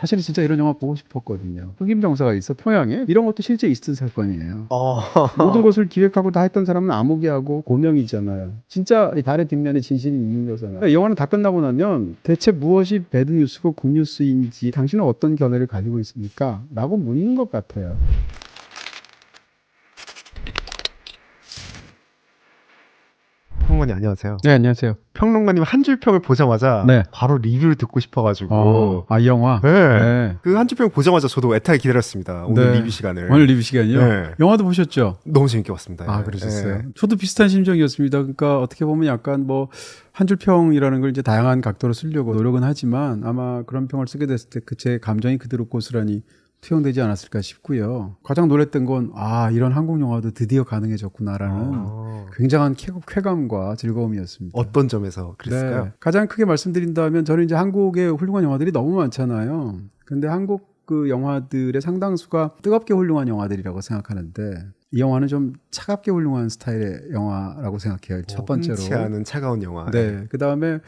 사실은 진짜 이런 영화 보고 싶었거든요. 흑인 병사가 있어 평양에 이런 것도 실제 있었던 사건이에요. 모든 것을 기획하고 다 했던 사람은 암흑이하고 고명이잖아요. 진짜 이 달의 뒷면에 진실이 있는 거잖아요. 이 영화는 다 끝나고 나면 대체 무엇이 배드뉴스고 굿뉴스인지 당신은 어떤 견해를 가지고 있습니까? 라고 묻는 것 같아요. 평론가님 안녕하세요. 네, 안녕하세요. 평론가님 한 줄 평을 보자마자 네. 바로 리뷰를 듣고 싶어가지고 이 영화? 네. 그 한 줄 평 보자마자 저도 애타게 기다렸습니다. 오늘 리뷰 시간을. 오늘 리뷰 시간이요? 네. 영화도 보셨죠? 너무 재밌게 봤습니다. 그러셨어요? 네. 저도 비슷한 심정이었습니다. 그러니까 어떻게 보면 약간 뭐 한 줄 평이라는 걸 이제 다양한 각도로 쓰려고 노력은 하지만 아마 그런 평을 쓰게 됐을 때 그 제 감정이 그대로 고스란히 투영되지 않았을까 싶고요. 가장 놀랐던 건 이런 한국 영화도 드디어 가능해졌구나라는 굉장한 쾌감과 즐거움이었습니다. 어떤 점에서 그랬을까요? 네. 가장 크게 말씀드린다면 저는 이제 한국의 훌륭한 영화들이 너무 많잖아요. 근데 한국 그 영화들의 상당수가 뜨겁게 훌륭한 영화들이라고 생각하는데 이 영화는 좀 차갑게 훌륭한 스타일의 영화라고 생각해요. 첫 번째로. 흔치 않은 차가운 영화. 네. 그 다음에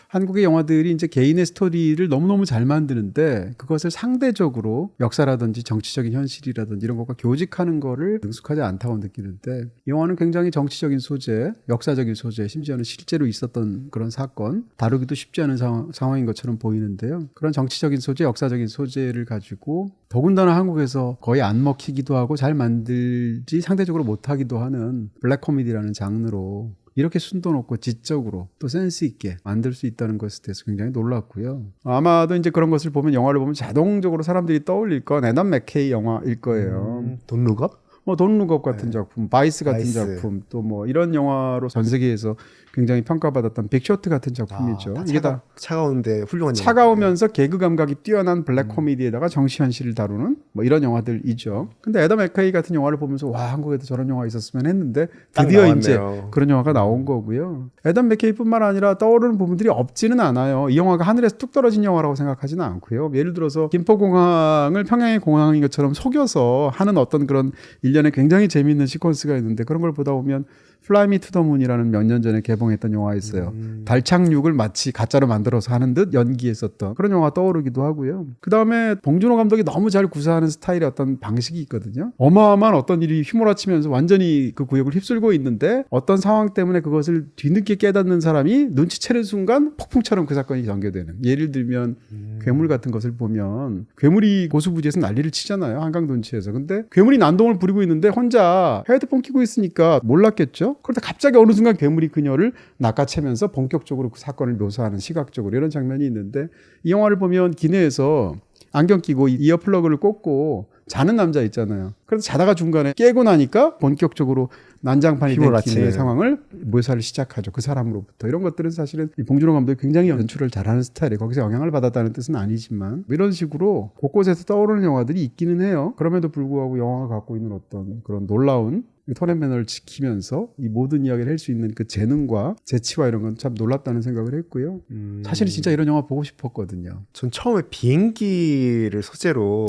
한국의 영화들이 이제 개인의 스토리를 너무너무 잘 만드는데 그것을 상대적으로 역사라든지 정치적인 현실이라든지 이런 것과 교직하는 거를 능숙하지 않다고 느끼는데 이 영화는 굉장히 정치적인 소재, 역사적인 소재, 심지어는 실제로 있었던 그런 사건 다루기도 쉽지 않은 상황인 것처럼 보이는데요. 그런 정치적인 소재, 역사적인 소재를 가지고 더군다나 한국에서 거의 안 먹히기도 하고 잘 만들지 상대적으로 못하기도 하는 블랙 코미디라는 장르로 이렇게 순도 높고 지적으로 또 센스 있게 만들 수 있다는 것에 대해서 굉장히 놀랐고요. 아마도 이제 그런 것을 보면 영화를 보면 자동적으로 사람들이 떠올릴 건 애덤 맥케이 영화일 거예요. 돈 룩업? 돈 룩업 같은 작품, 바이스 같은 바이스. 작품, 또 뭐 이런 영화로 전 세계에서 굉장히 평가받았던 빅쇼트 같은 작품이죠. 이게 다 차가운데 훌륭한 영화. 차가우면서 개그 감각이 뛰어난 블랙 코미디에다가 정치 현실을 다루는 뭐 이런 영화들이죠. 근데 애덤 맥케이 같은 영화를 보면서 와 한국에도 저런 영화 있었으면 했는데 드디어 이제 그런 영화가 나온 거고요. 애덤 맥케이뿐만 아니라 떠오르는 부분들이 없지는 않아요. 이 영화가 하늘에서 뚝 떨어진 영화라고 생각하지는 않고요. 예를 들어서 김포공항을 평양의 공항인 것처럼 속여서 하는 어떤 그런 일련의 굉장히 재미있는 시퀀스가 있는데 그런 걸 보다 보면 Fly Me to the Moon이라는 몇 년 전에 개봉했던 영화 있어요. 달 착륙을 마치 가짜로 만들어서 하는 듯 연기했었던 그런 영화 떠오르기도 하고요. 그 다음에 봉준호 감독이 너무 잘 구사하는 스타일의 어떤 방식이 있거든요. 어마어마한 어떤 일이 휘몰아치면서 완전히 그 구역을 휩쓸고 있는데 어떤 상황 때문에 그것을 뒤늦게 깨닫는 사람이 눈치채는 순간 폭풍처럼 그 사건이 전개되는. 예를 들면 괴물 같은 것을 보면 괴물이 고수부지에서 난리를 치잖아요. 한강 둔치에서. 근데 괴물이 난동을 부리고 있는데 혼자 헤드폰 끼고 있으니까 몰랐겠죠. 그러다 갑자기 어느 순간 괴물이 그녀를 낚아채면서 본격적으로 그 사건을 묘사하는 시각적으로 이런 장면이 있는데 이 영화를 보면 기내에서 안경 끼고 이어플러그를 꽂고 자는 남자 있잖아요. 그래서 자다가 중간에 깨고 나니까 본격적으로 난장판이 된 기내의 상황을 묘사를 시작하죠. 그 사람으로부터. 이런 것들은 사실은 봉준호 감독이 굉장히 연출을 잘하는 스타일이에요. 거기서 영향을 받았다는 뜻은 아니지만 이런 식으로 곳곳에서 떠오르는 영화들이 있기는 해요. 그럼에도 불구하고 영화가 갖고 있는 어떤 그런 놀라운 톤 앤 매너를 지키면서 이 모든 이야기를 할 수 있는 그 재능과 재치와 이런 건 참 놀랍다는 생각을 했고요. 사실은 진짜 이런 영화 보고 싶었거든요. 전 처음에 비행기를 소재로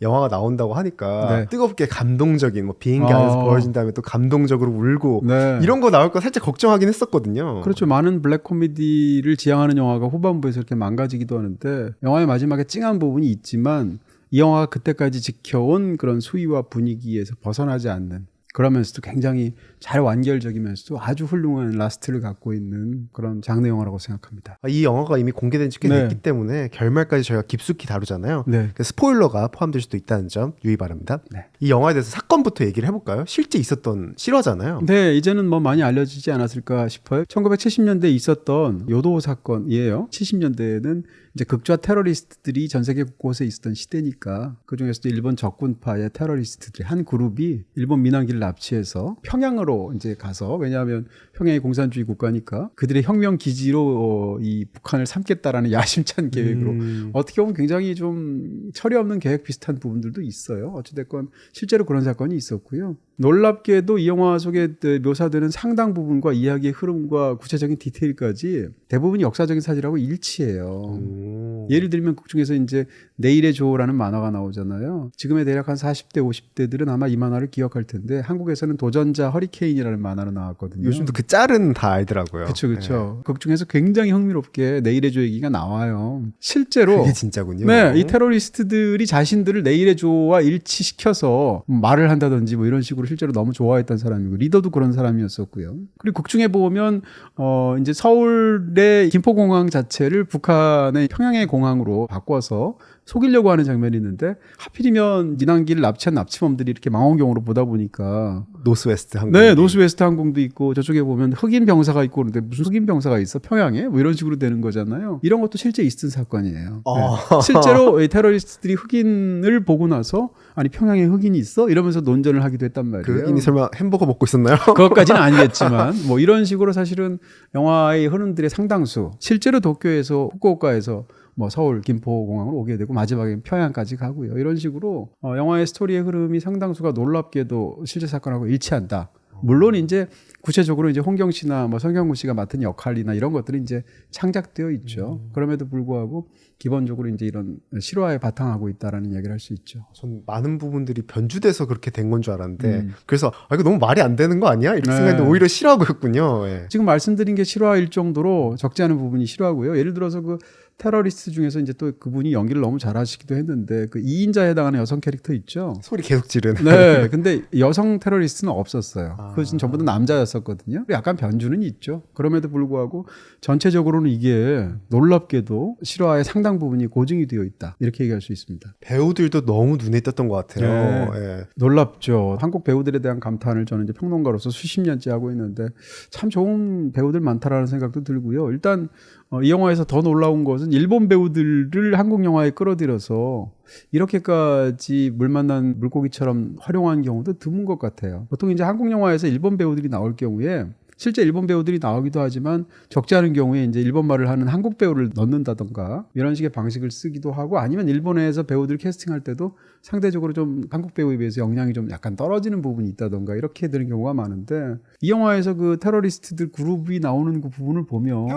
영화가 나온다고 하니까 뜨겁게 감동적인 뭐 비행기 안에서 벌어진 다음에 또 감동적으로 울고 이런 거 나올 거 살짝 걱정하긴 했었거든요. 그렇죠. 많은 블랙 코미디를 지향하는 영화가 후반부에서 이렇게 망가지기도 하는데 영화의 마지막에 찡한 부분이 있지만 이 영화가 그때까지 지켜온 그런 수위와 분위기에서 벗어나지 않는 그러면서도 굉장히 잘 완결적이면서도 아주 훌륭한 라스트를 갖고 있는 그런 장르 영화라고 생각합니다. 이 영화가 이미 공개된 지 꽤 됐기 때문에 결말까지 저희가 깊숙이 다루잖아요. 스포일러가 포함될 수도 있다는 점 유의 바랍니다. 이 영화에 대해서 사건부터 얘기를 해볼까요? 실제 있었던 실화잖아요. 네, 이제는 뭐 많이 알려지지 않았을까 싶어요. 1970년대에 있었던 요도 사건이에요. 70년대에는 이제 극좌 테러리스트들이 전 세계 곳곳에 있었던 시대니까 그중에서도 일본 적군파의 테러리스트들이 한 그룹이 일본 민항기를 납치해서 평양으로 이제 가서 왜냐하면 평양이 공산주의 국가니까 그들의 혁명 기지로 이 북한을 삼겠다라는 야심찬 계획으로 어떻게 보면 굉장히 좀 철이 없는 계획 비슷한 부분들도 있어요. 어찌됐건 실제로 그런 사건이 있었고요. 놀랍게도 이 영화 속에 묘사되는 상당 부분과 이야기의 흐름과 구체적인 디테일까지 대부분이 역사적인 사실하고 일치해요. 예를 들면 극 중에서 이제 내일의 조라는 만화가 나오잖아요. 지금의 대략 한 40대 50대들은 아마 이 만화를 기억할 텐데 한국에서는 도전자 허리케인이라는 만화로 나왔거든요. 요즘도 그 짤은 다 알더라고요. 그렇죠. 극 중에서 굉장히 흥미롭게 내일의 조 얘기가 나와요. 실제로 그게 진짜군요. 네, 이 테러리스트들이 자신들을 내일의 조와 일치시켜서 말을 한다든지 뭐 이런 식으로 실제로 너무 좋아했던 사람이고 리더도 그런 사람이었었고요. 그리고 극 중에 보면 이제 서울의 김포공항 자체를 북한의 평양의 공항으로 바꿔서 속이려고 하는 장면이 있는데 하필이면 민항기를 납치한 납치범들이 이렇게 망원경으로 보다 보니까 노스웨스트 항공. 네, 노스웨스트 항공도 있고 저쪽에 보면 흑인 병사가 있고 그런데 무슨 흑인 병사가 있어 평양에 뭐 이런 식으로 되는 거잖아요. 이런 것도 실제 있었던 사건이에요. 네. 실제로 이 테러리스트들이 흑인을 보고 나서 아니 평양에 흑인이 있어? 이러면서 논전을 하기도 했단 말이에요. 그 흑인이 설마 햄버거 먹고 있었나요? 그것까지는 아니겠지만 뭐 이런 식으로 사실은 영화의 흐름들의 상당수 실제로 도쿄에서 후쿠오카에서 뭐 서울 김포공항으로 오게 되고 마지막에 평양까지 가고요. 이런 식으로 영화의 스토리의 흐름이 상당수가 놀랍게도 실제 사건하고 일치한다. 물론 이제 구체적으로 이제 홍경 씨나 뭐 성경구 씨가 맡은 역할이나 이런 것들이 이제 창작되어 있죠. 그럼에도 불구하고 기본적으로 이제 이런 실화에 바탕하고 있다라는 이야기를 할 수 있죠. 전 많은 부분들이 변주돼서 그렇게 된 건 줄 알았는데 그래서 이거 너무 말이 안 되는 거 아니야? 이렇게 생각했는데 오히려 실화고였군요. 예. 지금 말씀드린 게 실화일 정도로 적지 않은 부분이 실화고요. 예를 들어서 그 테러리스트 중에서 이제 또 그분이 연기를 너무 잘하시기도 했는데 그 2인자에 해당하는 여성 캐릭터 있죠. 소리 계속 지르는. 네, 근데 여성 테러리스트는 없었어요. 그것은 전부 다 남자였었거든요. 약간 변주는 있죠. 그럼에도 불구하고 전체적으로는 이게 놀랍게도 실화의 상당 부분이 고증이 되어 있다. 이렇게 얘기할 수 있습니다. 배우들도 너무 눈에 띄었던 것 같아요. 네. 예. 놀랍죠. 한국 배우들에 대한 감탄을 저는 이제 평론가로서 수십 년째 하고 있는데 참 좋은 배우들 많다라는 생각도 들고요. 일단 이 영화에서 더 놀라운 것은 일본 배우들을 한국 영화에 끌어들여서 이렇게까지 물 만난 물고기처럼 활용한 경우도 드문 것 같아요. 보통 이제 한국 영화에서 일본 배우들이 나올 경우에 실제 일본 배우들이 나오기도 하지만 적지 않은 경우에 이제 일본말을 하는 한국 배우를 넣는다던가 이런 식의 방식을 쓰기도 하고 아니면 일본에서 배우들 캐스팅할 때도 상대적으로 좀 한국 배우에 비해서 역량이 좀 약간 떨어지는 부분이 있다던가 이렇게 되는 경우가 많은데 이 영화에서 그 테러리스트들 그룹이 나오는 그 부분을 보면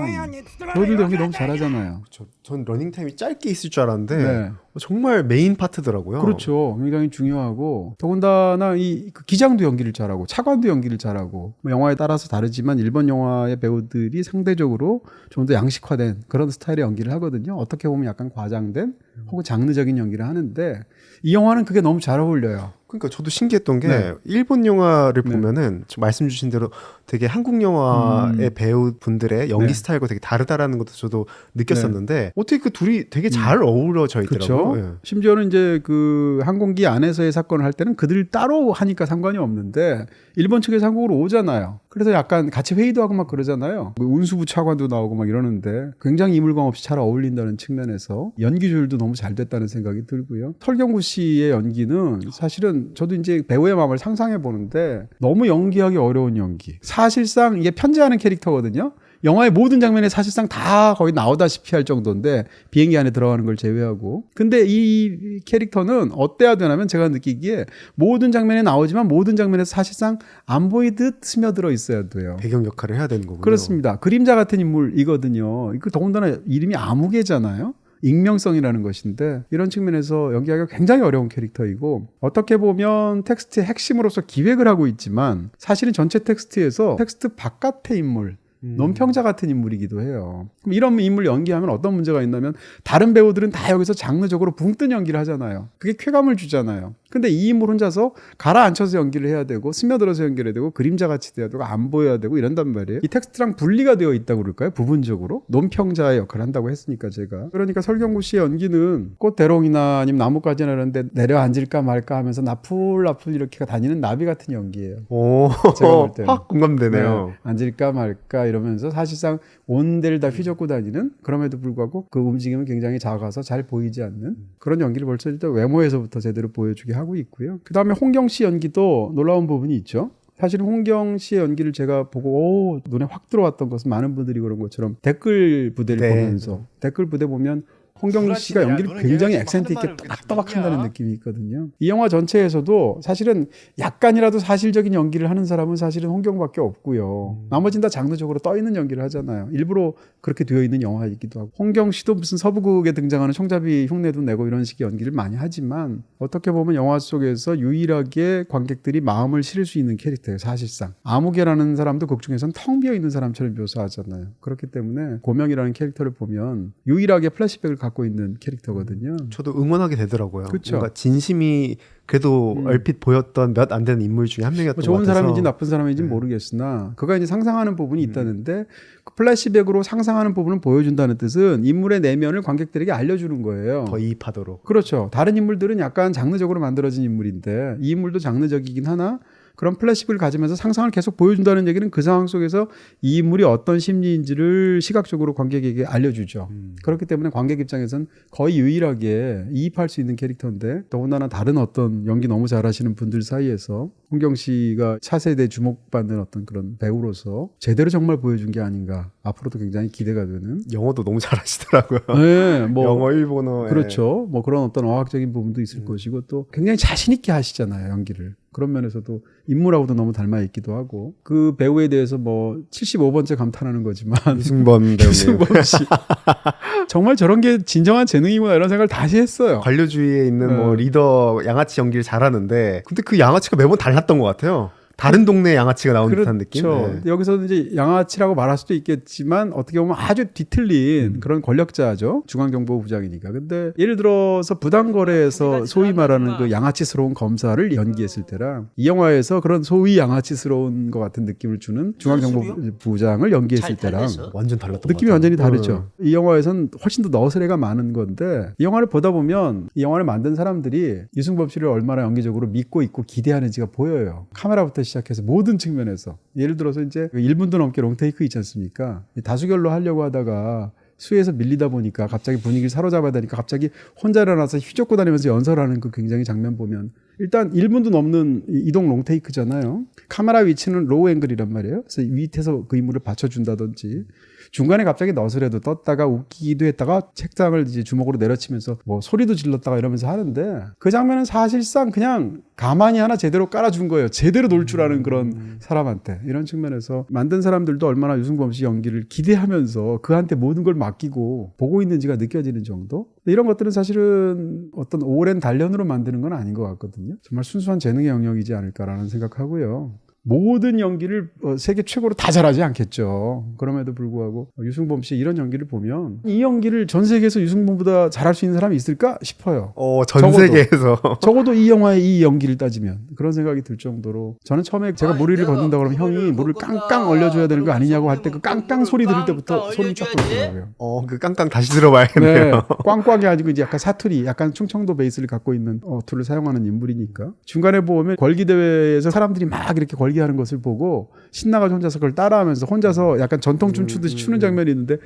배우들도 연기 너무 잘하잖아요. 그렇죠. 전 러닝타임이 짧게 있을 줄 알았는데 네. 정말 메인 파트더라고요. 그렇죠. 굉장히 중요하고 더군다나 그 기장도 연기를 잘하고 차관도 연기를 잘하고 뭐 영화에 따라서 다르지만 일본 영화의 배우들이 상대적으로 좀 더 양식화된 그런 스타일의 연기를 하거든요. 어떻게 보면 약간 과장된 혹은 장르적인 연기를 하는데 이 영화는 그게 너무 잘 어울려요. 그러니까 저도 신기했던 게 일본 영화를 네. 보면은 말씀 주신 대로 되게 한국 영화의 배우분들의 연기 스타일과 되게 다르다라는 것도 저도 느꼈었는데 어떻게 그 둘이 되게 잘 어우러져 있더라고요. 그렇죠. 심지어는 이제 그 항공기 안에서의 사건을 할 때는 그들 따로 하니까 상관이 없는데 일본 측에서 한국으로 오잖아요. 그래서 약간 같이 회의도 하고 막 그러잖아요. 운수부 차관도 나오고 막 이러는데 굉장히 이물감 없이 잘 어울린다는 측면에서 연기 조율도 너무 잘 됐다는 생각이 들고요. 설경구 씨의 연기는 사실은 저도 이제 배우의 마음을 상상해 보는데 너무 연기하기 어려운 연기. 사실상 이게 편지하는 캐릭터거든요. 영화의 모든 장면에 사실상 다 거의 나오다시피 할 정도인데 비행기 안에 들어가는 걸 제외하고 근데 이 캐릭터는 어때야 되냐면 제가 느끼기에 모든 장면에 나오지만 모든 장면에서 사실상 안 보이듯 스며들어 있어야 돼요. 배경 역할을 해야 되는 거군요. 그렇습니다. 그림자 같은 인물이거든요. 그 더군다나 이름이 아무개잖아요. 익명성이라는 것인데 이런 측면에서 연기하기가 굉장히 어려운 캐릭터이고 어떻게 보면 텍스트의 핵심으로서 기획을 하고 있지만 사실은 전체 텍스트에서 텍스트 바깥의 인물 논평자 같은 인물이기도 해요. 그럼 이런 인물 연기하면 어떤 문제가 있냐면 다른 배우들은 다 여기서 장르적으로 붕 뜬 연기를 하잖아요. 그게 쾌감을 주잖아요. 근데 이 인물 혼자서 가라앉혀서 연기를 해야 되고 스며들어서 연기를 해야 되고 그림자같이 돼야 되고 안 보여야 되고 이런단 말이에요. 이 텍스트랑 분리가 되어 있다고 그럴까요? 부분적으로 논평자의 역할을 한다고 했으니까 제가 그러니까 설경구 씨의 연기는 꽃대롱이나 아니면 나뭇가지나 이런데 내려앉을까 말까 하면서 나풀나풀 이렇게 다니는 나비 같은 연기예요. 오, 제가 볼 때는. 확 공감되네요. 네, 앉을까 말까 이러면서 사실상 온 데를 다 휘젓고 다니는 그럼에도 불구하고 그 움직임은 굉장히 작아서 잘 보이지 않는 그런 연기를 벌써 일단 외모에서부터 제대로 보여주게 하고 있고요. 그 다음에 홍경 씨 연기도 놀라운 부분이 있죠. 사실 홍경 씨의 연기를 제가 보고 눈에 확 들어왔던 것은 많은 분들이 그런 것처럼 댓글 부대를 보면서 댓글 부대 보면 홍경식 씨가 연기를 굉장히 액센트 있게 또박또박한다는 느낌이 있거든요. 이 영화 전체에서도 사실은 약간이라도 사실적인 연기를 하는 사람은 사실은 홍경밖에 없고요. 나머지는 다 장르적으로 떠있는 연기를 하잖아요. 일부러 그렇게 되어 있는 영화이기도 하고. 홍경 씨도 무슨 서부극에 등장하는 총잡이 흉내도 내고 이런 식의 연기를 많이 하지만 어떻게 보면 영화 속에서 유일하게 관객들이 마음을 실을 수 있는 캐릭터예요. 사실상. 아무개라는 사람도 극 중에서는 텅 비어 있는 사람처럼 묘사하잖아요. 그렇기 때문에 고명이라는 캐릭터를 보면 유일하게 플래시백을 갖고 있는 캐릭터거든요. 저도 응원하게 되더라고요. 그쵸? 뭔가 진심이 그래도 얼핏 보였던 몇 안 되는 인물 중에 한 명이었던 것 좋은 같아서. 사람인지 나쁜 사람인지 는 모르겠으나 그가 이제 상상하는 부분이 있다는데 그 플래시백으로 상상하는 부분을 보여준다는 뜻은 인물의 내면을 관객들에게 알려주는 거예요. 더 이입하도록. 그렇죠. 다른 인물들은 약간 장르적으로 만들어진 인물인데 이 인물도 장르적이긴 하나 그런 플래시백을 가지면서 상상을 계속 보여준다는 얘기는 그 상황 속에서 이 인물이 어떤 심리인지를 시각적으로 관객에게 알려주죠. 그렇기 때문에 관객 입장에서는 거의 유일하게 이입할 수 있는 캐릭터인데 더군다나 다른 어떤 연기 너무 잘하시는 분들 사이에서 홍경 씨가 차세대 주목받는 어떤 그런 배우로서 제대로 정말 보여준 게 아닌가. 앞으로도 굉장히 기대가 되는. 영어도 너무 잘하시더라고요. 네, 뭐 영어, 일본어. 그렇죠. 뭐 그런 어떤 어학적인 부분도 있을 것이고 또 굉장히 자신 있게 하시잖아요, 연기를. 그런 면에서도 인물하고도 너무 닮아 있기도 하고 그 배우에 대해서 뭐 75번째 감탄하는 거지만 유승범 배우님. 유승범 씨 정말 저런 게 진정한 재능이구나 이런 생각을 다시 했어요. 관료주의에 있는 뭐 리더 양아치 연기를 잘하는데 근데 그 양아치가 매번 달랐던 것 같아요. 다른 동네 양아치가 나온 듯한 느낌. 그렇죠. 여기서는 이제 양아치라고 말할 수도 있겠지만 어떻게 보면 아주 뒤틀린 그런 권력자죠. 중앙정보부장이니까. 근데 예를 들어서 부당거래에서 소위 말하는 그 양아치스러운 검사를 연기했을 때랑 이 영화에서 그런 소위 양아치스러운 것 같은 느낌을 주는 중앙정보부장을 연기했을 때랑 완전 달랐던 느낌이 완전히 다르죠. 이 영화에서는 훨씬 더 너스레가 많은 건데 이 영화를 보다 보면 이 영화를 만든 사람들이 유승범 씨를 얼마나 연기적으로 믿고 있고 기대하는지가 보여요. 카메라부터 시작해서 모든 측면에서 예를 들어서 이제 1분도 넘게 롱테이크 있지 않습니까? 다수결로 하려고 하다가 수에서 밀리다 보니까 갑자기 분위기를 사로잡아야 되니까 갑자기 혼자 일어나서 휘젓고 다니면서 연설하는 그 굉장히 장면 보면 일단 1분도 넘는 이동 롱테이크잖아요. 카메라 위치는 로우 앵글이란 말이에요. 그래서 밑에서 그 인물을 받쳐준다든지 중간에 갑자기 너스레도 떴다가 웃기기도 했다가 책장을 이제 주먹으로 내려치면서 뭐 소리도 질렀다가 이러면서 하는데 그 장면은 사실상 그냥 가만히 하나 제대로 깔아준 거예요. 제대로 놀 줄 아는 그런 사람한테. 이런 측면에서 만든 사람들도 얼마나 유승범 씨 연기를 기대하면서 그한테 모든 걸 맡기고 보고 있는지가 느껴지는 정도? 이런 것들은 사실은 어떤 오랜 단련으로 만드는 건 아닌 것 같거든요. 정말 순수한 재능의 영역이지 않을까라는 생각하고요. 모든 연기를 세계 최고로 다 잘하지 않겠죠. 그럼에도 불구하고 유승범 씨 이런 연기를 보면 이 연기를 전 세계에서 유승범보다 잘할 수 있는 사람이 있을까 싶어요. 전 세계에서. 적어도 이 영화의 이 연기를 따지면 그런 생각이 들 정도로 저는 처음에 제가 무리를 걷는다 그러면 형이 물을 깡깡 얼려줘야 되는 거 아니냐고 할 때 그 깡깡 소리 들을 때부터 소름이 쫙 돋더라고요. 그 깡깡 다시 들어봐야겠네요. 네, 꽝꽝이 아니고 이제 약간 사투리, 약간 충청도 베이스를 갖고 있는 어투를 사용하는 인물이니까 중간에 보면 걸기대회에서 사람들이 막 이렇게 걸기하는 것을 보고 신나가지고 혼자서 그걸 따라하면서 혼자서 약간 전통춤 추듯이 추는 장면이 있는데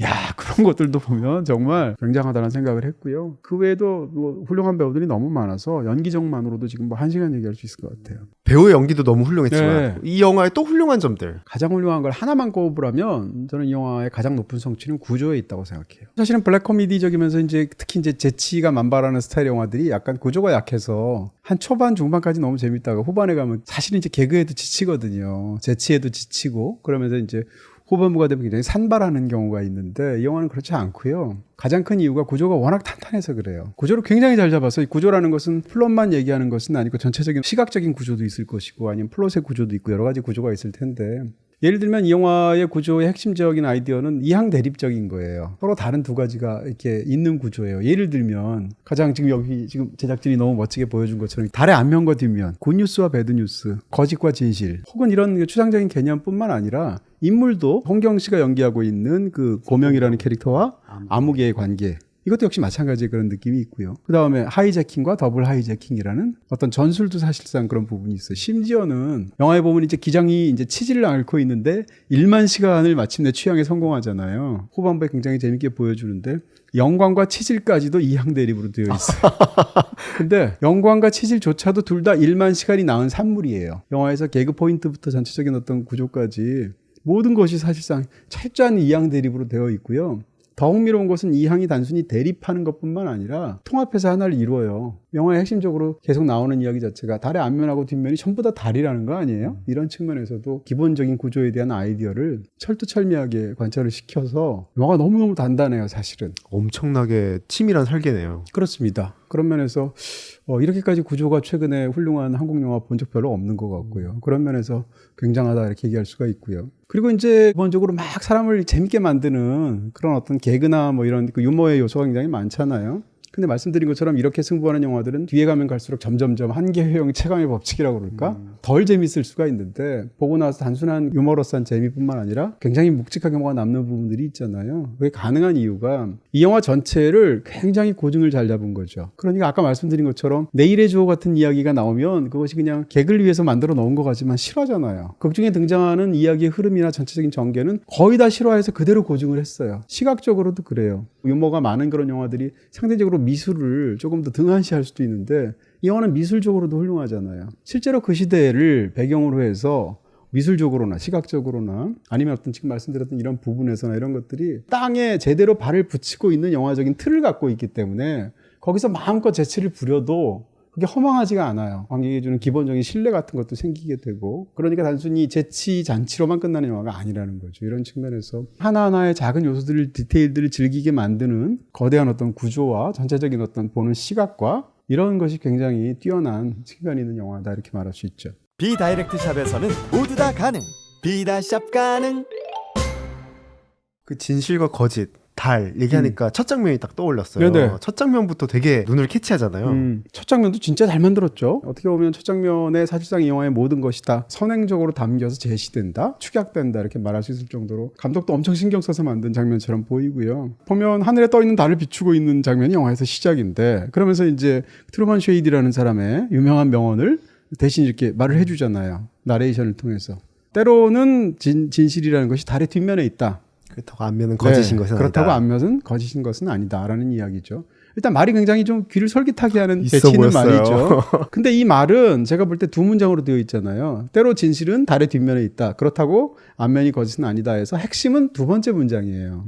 야 그런 것들도 보면 정말 굉장하다는 생각을 했고요. 그 외에도 뭐 훌륭한 배우들이 너무 많아서 연기적만으로도 지금 뭐 1시간 얘기할 수 있을 것 같아요. 배우의 연기도 너무 훌륭했지만 네. 이 영화의 또 훌륭한 점들. 가장 훌륭한 걸 하나만 꼽으라면 저는 이 영화의 가장 높은 성취는 구조에 있다고 생각해요. 사실은 블랙 코미디적이면서 이제 특히 이제 재치가 만발하는 스타일 영화들이 약간 구조가 약해서 한 초반 중반까지 너무 재밌다가 후반에 가면 사실은 이제 개그에도 지치거든요. 재치에도 지치고 그러면서 이제 후반부가 되면 굉장히 산발하는 경우가 있는데 이 영화는 그렇지 않고요. 가장 큰 이유가 구조가 워낙 탄탄해서 그래요. 구조를 굉장히 잘 잡아서 이 구조라는 것은 플롯만 얘기하는 것은 아니고 전체적인 시각적인 구조도 있을 것이고 아니면 플롯의 구조도 있고 여러 가지 구조가 있을 텐데 예를 들면 이 영화의 구조의 핵심적인 아이디어는 이항대립적인 거예요. 서로 다른 두 가지가 이렇게 있는 구조예요. 예를 들면 가장 지금 여기 지금 제작진이 너무 멋지게 보여준 것처럼 달의 앞면과 뒷면, 굿뉴스와 배드뉴스, 거짓과 진실 혹은 이런 추상적인 개념뿐만 아니라 인물도 홍경 씨가 연기하고 있는 그 고명이라는 캐릭터와 아무개의 관계 이것도 역시 마찬가지의 그런 느낌이 있고요. 그 다음에 하이제킹과 더블 하이제킹이라는 어떤 전술도 사실상 그런 부분이 있어요. 심지어는 영화에 보면 이제 기장이 이제 치질을 앓고 있는데 1만 시간을 마침내 취향에 성공하잖아요. 후반부에 굉장히 재밌게 보여주는데 영광과 치질까지도 이항 대립으로 되어 있어요. 근데 영광과 치질조차도 둘 다 1만 시간이 나은 산물이에요. 영화에서 개그 포인트부터 전체적인 어떤 구조까지 모든 것이 사실상 철저한 이항 대립으로 되어 있고요. 더 흥미로운 것은 이 항이 단순히 대립하는 것뿐만 아니라 통합해서 하나를 이루어요. 영화의 핵심적으로 계속 나오는 이야기 자체가 달의 앞면하고 뒷면이 전부 다 달이라는 거 아니에요? 이런 측면에서도 기본적인 구조에 대한 아이디어를 철두철미하게 관찰을 시켜서 영화가 너무너무 단단해요, 사실은. 엄청나게 치밀한 설계네요. 그렇습니다. 그런 면에서 이렇게까지 구조가 최근에 훌륭한 한국 영화 본 적 별로 없는 것 같고요. 그런 면에서 굉장하다 이렇게 얘기할 수가 있고요. 그리고 이제 기본적으로 막 사람을 재밌게 만드는 그런 어떤 개그나 뭐 이런 그 유머의 요소가 굉장히 많잖아요. 근데 말씀드린 것처럼 이렇게 승부하는 영화들은 뒤에 가면 갈수록 점점점 한계효용 체감의 법칙이라고 그럴까? 덜 재밌을 수가 있는데 보고 나서 단순한 유머러스한 재미뿐만 아니라 굉장히 묵직하게 뭐가 남는 부분들이 있잖아요. 그게 가능한 이유가 이 영화 전체를 굉장히 고증을 잘 잡은 거죠. 그러니까 아까 말씀드린 것처럼 내일의 주호 같은 이야기가 나오면 그것이 그냥 개그를 위해서 만들어 놓은 것 같지만 실화잖아요. 극 중에 등장하는 이야기의 흐름이나 전체적인 전개는 거의 다 실화에서 그대로 고증을 했어요. 시각적으로도 그래요. 유머가 많은 그런 영화들이 상대적으로 미술을 조금 더 등한시할 수도 있는데 이 영화는 미술적으로도 훌륭하잖아요. 실제로 그 시대를 배경으로 해서 미술적으로나 시각적으로나 아니면 어떤 지금 말씀드렸던 이런 부분에서나 이런 것들이 땅에 제대로 발을 붙이고 있는 영화적인 틀을 갖고 있기 때문에 거기서 마음껏 재치를 부려도 그게 허망하지가 않아요. 관객에게 주는 기본적인 신뢰 같은 것도 생기게 되고 그러니까 단순히 재치 잔치로만 끝나는 영화가 아니라는 거죠. 이런 측면에서 하나하나의 작은 요소들을 디테일들을 즐기게 만드는 거대한 어떤 구조와 전체적인 어떤 보는 시각과 이런 것이 굉장히 뛰어난 측면이 있는 영화다 이렇게 말할 수 있죠. 비다이렉트 샵에서는 모두 다 가능. 비다샵 가능. 그 진실과 거짓, 달 얘기하니까 첫 장면이 딱 떠올랐어요. 네네. 첫 장면부터 되게 눈을 캐치하잖아요. 첫 장면도 진짜 잘 만들었죠. 어떻게 보면 첫 장면에 사실상 이 영화의 모든 것이 다 선행적으로 담겨서 제시된다, 축약된다 이렇게 말할 수 있을 정도로 감독도 엄청 신경 써서 만든 장면처럼 보이고요. 보면 하늘에 떠 있는 달을 비추고 있는 장면이 영화에서 시작인데 그러면서 이제 트루먼 쉐이디라는 사람의 유명한 명언을 대신 이렇게 말을 해주잖아요. 나레이션을 통해서. 때로는 진실이라는 것이 달의 뒷면에 있다. 그렇다고 앞면은 거짓인 것은 그렇다고 아니다. 앞면은 거짓인 것은 아니다라는 이야기죠. 일단 말이 굉장히 좀 귀를 솔깃하게 하는 있어 재치있는 보였어요. 말이죠. 근데 이 말은 제가 볼 때 두 문장으로 되어 있잖아요. 때로 진실은 달의 뒷면에 있다. 그렇다고 앞면이 거짓은 아니다 해서 핵심은 두 번째 문장이에요.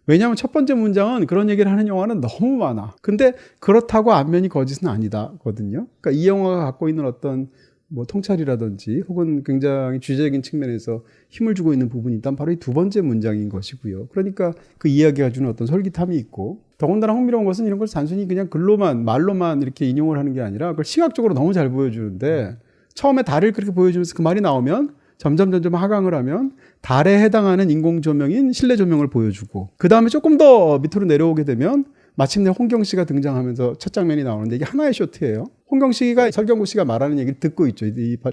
왜냐하면 첫 번째 문장은 그런 얘기를 하는 영화는 너무 많아. 근데 그렇다고 앞면이 거짓은 아니다거든요. 그러니까 이 영화가 갖고 있는 어떤 뭐 통찰이라든지 혹은 굉장히 주제적인 측면에서 힘을 주고 있는 부분이 있다면 바로 이 두 번째 문장인 것이고요. 그러니까 그 이야기가 주는 어떤 설깃함이 있고 더군다나 흥미로운 것은 이런 걸 단순히 그냥 글로만 말로만 이렇게 인용을 하는 게 아니라 그걸 시각적으로 너무 잘 보여주는데 처음에 달을 그렇게 보여주면서 그 말이 나오면 점점 하강을 하면 달에 해당하는 인공조명인 실내조명을 보여주고 그 다음에 조금 더 밑으로 내려오게 되면 마침내 홍경 씨가 등장하면서 첫 장면이 나오는데 이게 하나의 쇼트예요. 홍경 씨가 설경구 씨가 말하는 얘기를 듣고 있죠.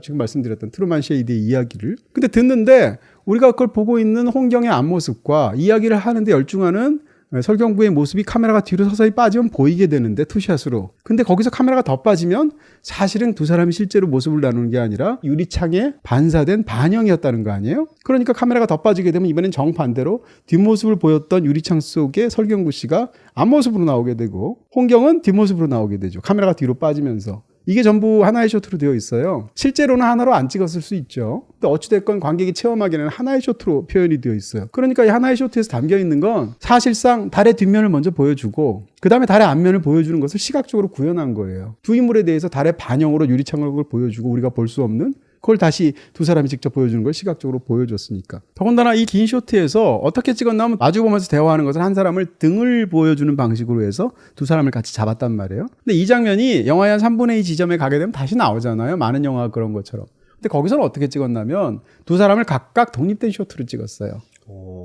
지금 말씀드렸던 트루먼 쉐이디의 이야기를. 근데 듣는데 우리가 그걸 보고 있는 홍경의 앞모습과 이야기를 하는데 열중하는 설경구의 모습이 카메라가 뒤로 서서히 빠지면 보이게 되는데 투샷으로. 근데 거기서 카메라가 더 빠지면 사실은 두 사람이 실제로 모습을 나누는 게 아니라 유리창에 반사된 반영이었다는 거 아니에요? 그러니까 카메라가 더 빠지게 되면 이번엔 정반대로 뒷모습을 보였던 유리창 속에 설경구 씨가 앞모습으로 나오게 되고 홍경은 뒷모습으로 나오게 되죠. 카메라가 뒤로 빠지면서. 이게 전부 하나의 쇼트로 되어 있어요. 실제로는 하나로 안 찍었을 수 있죠. 근데 어찌됐건 관객이 체험하기에는 하나의 쇼트로 표현이 되어 있어요. 그러니까 이 하나의 쇼트에서 담겨 있는 건 사실상 달의 뒷면을 먼저 보여주고 그 다음에 달의 앞면을 보여주는 것을 시각적으로 구현한 거예요. 두 인물에 대해서 달의 반영으로 유리창을 보여주고 우리가 볼 수 없는 그걸 다시 두 사람이 직접 보여주는 걸 시각적으로 보여줬으니까. 더군다나 이 긴 쇼트에서 어떻게 찍었냐면 마주보면서 대화하는 것은 한 사람을 등을 보여주는 방식으로 해서 두 사람을 같이 잡았단 말이에요. 근데 이 장면이 영화의 한 3분의 2 지점에 가게 되면 다시 나오잖아요. 많은 영화가 그런 것처럼. 근데 거기서는 어떻게 찍었냐면 두 사람을 각각 독립된 쇼트로 찍었어요.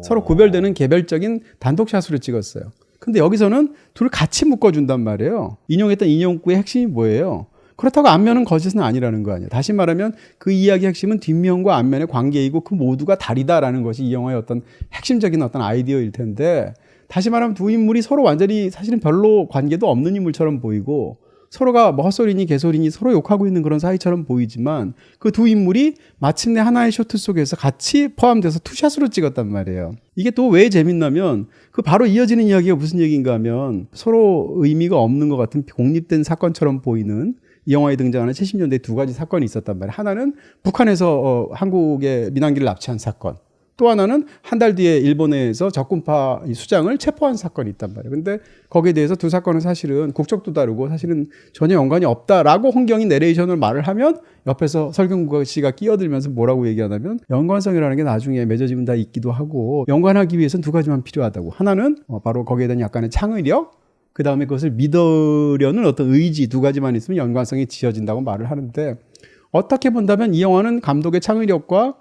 서로 구별되는 개별적인 단독샷으로 찍었어요. 근데 여기서는 둘을 같이 묶어준단 말이에요. 인용했던 인용구의 핵심이 뭐예요? 그렇다고 앞면은 거짓은 아니라는 거 아니에요. 다시 말하면 그 이야기의 핵심은 뒷면과 앞면의 관계이고 그 모두가 달이다라는 것이 이 영화의 어떤 핵심적인 어떤 아이디어일 텐데 다시 말하면 두 인물이 서로 완전히 사실은 별로 관계도 없는 인물처럼 보이고 서로가 뭐 헛소리니 개소리니 서로 욕하고 있는 그런 사이처럼 보이지만 그 두 인물이 마침내 하나의 쇼트 속에서 같이 포함돼서 투샷으로 찍었단 말이에요. 이게 또 왜 재밌냐면 그 바로 이어지는 이야기가 무슨 얘기인가 하면 서로 의미가 없는 것 같은 공립된 사건처럼 보이는 이 영화에 등장하는 70년대 두 가지 사건이 있었단 말이에요. 하나는 북한에서 한국의 민항기를 납치한 사건. 또 하나는 한 달 뒤에 일본에서 적군파 이 수장을 체포한 사건이 있단 말이에요. 근데 거기에 대해서 두 사건은 사실은 국적도 다르고 사실은 전혀 연관이 없다라고 홍경이 내레이션을 말을 하면 옆에서 설경구 씨가 끼어들면서 뭐라고 얘기하냐면 연관성이라는 게 나중에 맺어지면 다 있기도 하고 연관하기 위해서는 두 가지만 필요하다고. 하나는 바로 거기에 대한 약간의 창의력, 그 다음에 그것을 믿으려는 어떤 의지 두 가지만 있으면 연관성이 지어진다고 말을 하는데 어떻게 본다면 이 영화는 감독의 창의력과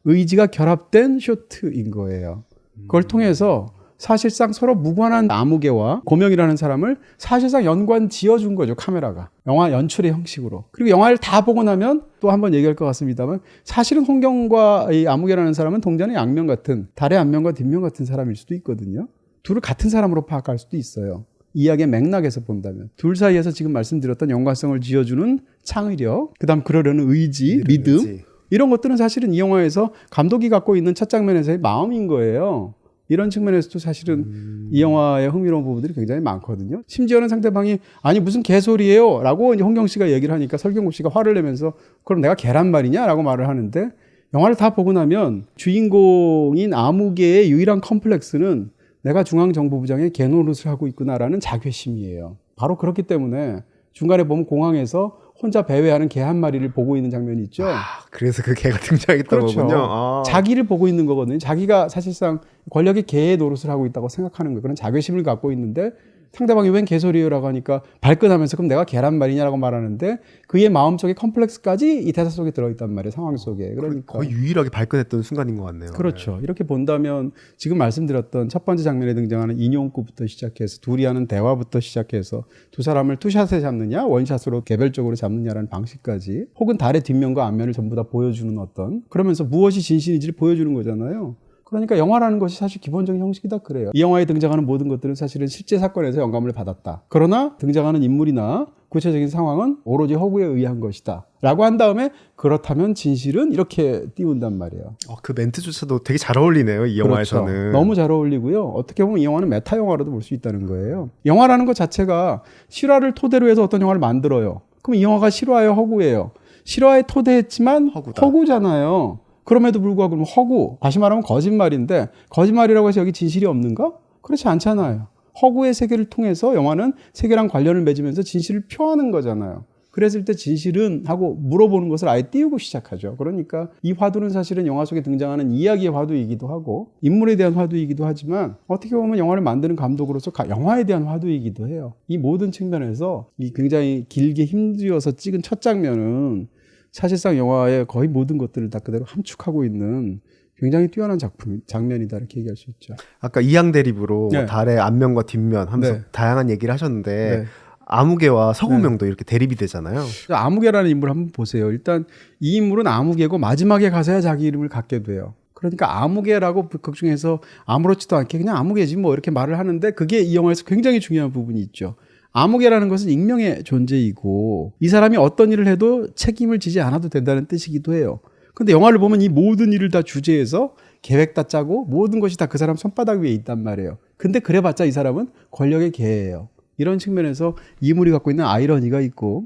의지가 결합된 쇼트인 거예요. 그걸 통해서 사실상 서로 무관한 아무개와 고명이라는 사람을 사실상 연관 지어준 거죠, 카메라가. 영화 연출의 형식으로. 그리고 영화를 다 보고 나면 또 한번 얘기할 것 같습니다만 사실은 홍경과 이 아무개라는 사람은 동전의 양면 같은, 달의 앞면과 뒷면 같은 사람일 수도 있거든요. 둘을 같은 사람으로 파악할 수도 있어요. 이야기의 맥락에서 본다면. 둘 사이에서 지금 말씀드렸던 연관성을 지어주는 창의력, 그 다음 그러려는 의지, 믿음, 이런 것들은 사실은 이 영화에서 감독이 갖고 있는 첫 장면에서의 마음인 거예요. 이런 측면에서도 사실은 이 영화의 흥미로운 부분들이 굉장히 많거든요. 심지어는 상대방이 아니 무슨 개소리예요 라고 이제 홍경 씨가 얘기를 하니까 설경구 씨가 화를 내면서 그럼 내가 개란 말이냐 라고 말을 하는데 영화를 다 보고 나면 주인공인 아무개의 유일한 컴플렉스는 내가 중앙정보부장의 개노릇을 하고 있구나라는 자괴심이에요. 바로 그렇기 때문에 중간에 보면 공항에서 혼자 배회하는 개 한 마리를 보고 있는 장면이 있죠. 그래서 그 개가 등장했던 그렇죠. 거군요. 자기를 보고 있는 거거든요. 자기가 사실상 권력의 개의 노릇을 하고 있다고 생각하는 거예요. 그런 자괴심을 갖고 있는데 상대방이 웬 개소리요라고 하니까 발끈하면서 그럼 내가 개란 말이냐라고 말하는데 그의 마음속에 컴플렉스까지 이 대사 속에 들어있단 말이에요. 상황 속에. 그러니까 거의 유일하게 발끈했던 순간인 것 같네요. 그렇죠. 이렇게 본다면 지금 말씀드렸던 첫 번째 장면에 등장하는 인용구부터 시작해서 둘이 하는 대화부터 시작해서 두 사람을 투샷에 잡느냐 원샷으로 개별적으로 잡느냐라는 방식까지 혹은 달의 뒷면과 앞면을 전부 다 보여주는 어떤 그러면서 무엇이 진실인지를 보여주는 거잖아요. 그러니까 영화라는 것이 사실 기본적인 형식이 다 그래요. 이 영화에 등장하는 모든 것들은 사실은 실제 사건에서 영감을 받았다. 그러나 등장하는 인물이나 구체적인 상황은 오로지 허구에 의한 것이다. 라고 한 다음에 그렇다면 진실은 이렇게 띄운단 말이에요. 그 멘트조차도 되게 잘 어울리네요. 이 영화에서는. 그렇죠. 너무 잘 어울리고요. 어떻게 보면 이 영화는 메타 영화로도 볼 수 있다는 거예요. 영화라는 것 자체가 실화를 토대로 해서 어떤 영화를 만들어요. 그럼 이 영화가 실화예요? 허구예요? 실화에 토대했지만 허구잖아요. 그럼에도 불구하고 허구, 다시 말하면 거짓말인데 거짓말이라고 해서 여기 진실이 없는가? 그렇지 않잖아요. 허구의 세계를 통해서 영화는 세계랑 관련을 맺으면서 진실을 표하는 거잖아요. 그랬을 때 진실은 하고 물어보는 것을 아예 띄우고 시작하죠. 그러니까 이 화두는 사실은 영화 속에 등장하는 이야기의 화두이기도 하고 인물에 대한 화두이기도 하지만 어떻게 보면 영화를 만드는 감독으로서 영화에 대한 화두이기도 해요. 이 모든 측면에서 이 굉장히 길게 힘들여서 찍은 첫 장면은 사실상 영화의 거의 모든 것들을 다 그대로 함축하고 있는 굉장히 뛰어난 장면이다 이렇게 얘기할 수 있죠. 아까 이양 대립으로 네. 달의 앞면과 뒷면 하면서 네. 다양한 얘기를 하셨는데 네. 아무개와 서구명도 이렇게 대립이 되잖아요. 아무개라는 인물 한번 보세요. 일단 이 인물은 아무개고 마지막에 가서야 자기 이름을 갖게 돼요. 그러니까 아무개라고 극 중에서 아무렇지도 않게 그냥 아무개지 뭐 이렇게 말을 하는데 그게 이 영화에서 굉장히 중요한 부분이 있죠. 아무개라는 것은 익명의 존재이고 이 사람이 어떤 일을 해도 책임을 지지 않아도 된다는 뜻이기도 해요. 근데 영화를 보면 이 모든 일을 다 주제해서 계획 다 짜고 모든 것이 다 그 사람 손바닥 위에 있단 말이에요. 근데 그래봤자 이 사람은 권력의 개예요. 이런 측면에서 이물이 갖고 있는 아이러니가 있고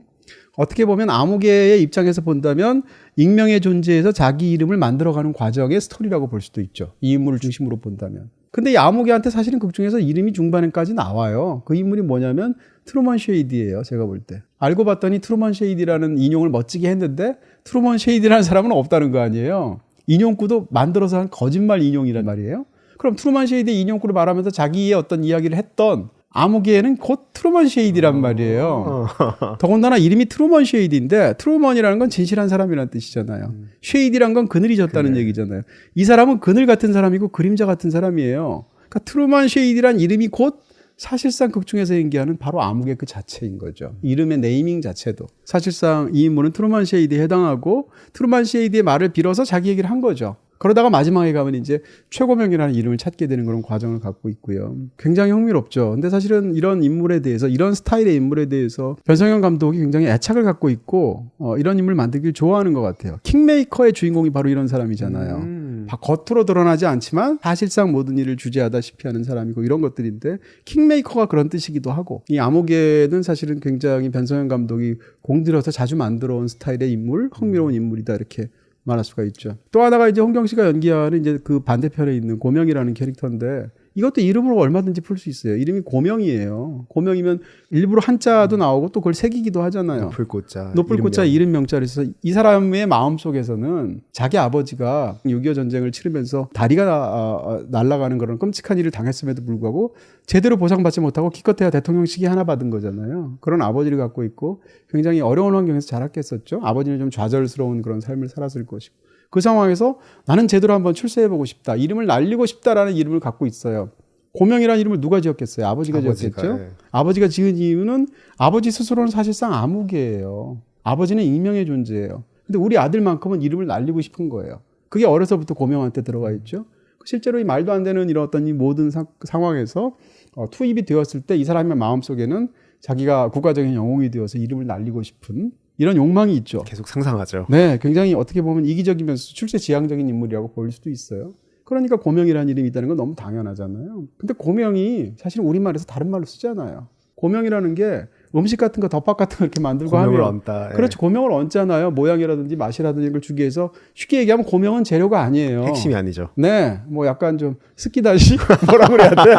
어떻게 보면 아무개의 입장에서 본다면 익명의 존재에서 자기 이름을 만들어가는 과정의 스토리라고 볼 수도 있죠. 이 인물을 중심으로 본다면. 근데 이 아무개한테 사실은 극 중에서 이름이 중반에까지 나와요. 그 인물이 뭐냐면 트루먼 쉐이디예요. 제가 볼 때. 알고 봤더니 트루먼 쉐이디라는 인용을 멋지게 했는데 트루먼 쉐이디라는 사람은 없다는 거 아니에요. 인용구도 만들어서 한 거짓말 인용이란 말이에요. 그럼 트루먼 쉐이디 인용구를 말하면서 자기의 어떤 이야기를 했던 아무개는 곧 트루먼 쉐이디란 말이에요. 더군다나 이름이 트루먼 쉐이디인데 트루먼이라는 건 진실한 사람이라는 뜻이잖아요. 쉐이디란 건 그늘이 졌다는 얘기잖아요. 이 사람은 그늘 같은 사람이고 그림자 같은 사람이에요. 그러니까 트루먼 쉐이디란 이름이 곧 사실상 극 중에서 연기하는 바로 아무개 그 자체인 거죠. 이름의 네이밍 자체도. 사실상 이 인물은 트루먼 쉐이디에 해당하고 트루먼 쉐이디의 말을 빌어서 자기 얘기를 한 거죠. 그러다가 마지막에 가면 이제 최고명이라는 이름을 찾게 되는 그런 과정을 갖고 있고요. 굉장히 흥미롭죠. 근데 사실은 이런 인물에 대해서, 이런 스타일의 인물에 대해서 변성현 감독이 굉장히 애착을 갖고 있고, 이런 인물 만들기를 좋아하는 것 같아요. 킹메이커의 주인공이 바로 이런 사람이잖아요. 겉으로 드러나지 않지만 사실상 모든 일을 주재하다시피 하는 사람이고 이런 것들인데 킹메이커가 그런 뜻이기도 하고 이 아무개는 사실은 굉장히 변성현 감독이 공들여서 자주 만들어 온 스타일의 인물, 흥미로운 인물이다 이렇게 말할 수가 있죠. 또 하나가 이제 홍경 씨가 연기하는 이제 그 반대편에 있는 고명이라는 캐릭터인데 이것도 이름으로 얼마든지 풀 수 있어요. 이름이 고명이에요. 고명이면 일부러 한자도 나오고 또 그걸 새기기도 하잖아요. 높을 꽃자 이름 명자를 써서 이 사람의 마음속에서는 자기 아버지가 6.25 전쟁을 치르면서 다리가 날아가는 그런 끔찍한 일을 당했음에도 불구하고 제대로 보상받지 못하고 기껏해야 대통령 시기 하나 받은 거잖아요. 그런 아버지를 갖고 있고 굉장히 어려운 환경에서 자랐겠었죠. 아버지는 좀 좌절스러운 그런 삶을 살았을 것이고 그 상황에서 나는 제대로 한번 출세해보고 싶다. 이름을 날리고 싶다라는 이름을 갖고 있어요. 고명이라는 이름을 누가 지었겠어요? 아버지가 지었겠죠? 네. 아버지가 지은 이유는 아버지 스스로는 사실상 암흑이에요. 아버지는 익명의 존재예요. 근데 우리 아들만큼은 이름을 날리고 싶은 거예요. 그게 어려서부터 고명한테 들어가 있죠. 실제로 이 말도 안 되는 이런 어떤 이 모든 상황에서 투입이 되었을 때 이 사람의 마음속에는 자기가 국가적인 영웅이 되어서 이름을 날리고 싶은 이런 욕망이 있죠. 계속 상상하죠. 네, 굉장히 어떻게 보면 이기적이면서 출세지향적인 인물이라고 보일 수도 있어요. 그러니까 고명이라는 이름이 있다는 건 너무 당연하잖아요. 근데 고명이 사실 우리말에서 다른 말로 쓰잖아요. 고명이라는 게 음식 같은 거 덮밥 같은 거 이렇게 만들고 고명을 하면 얹다. 그렇죠. 고명을 얹잖아요. 모양이라든지 맛이라든지 이걸 주기 위해서 쉽게 얘기하면 고명은 재료가 아니에요. 핵심이 아니죠. 네, 뭐 약간 좀 스키다시 뭐라 그래야 돼?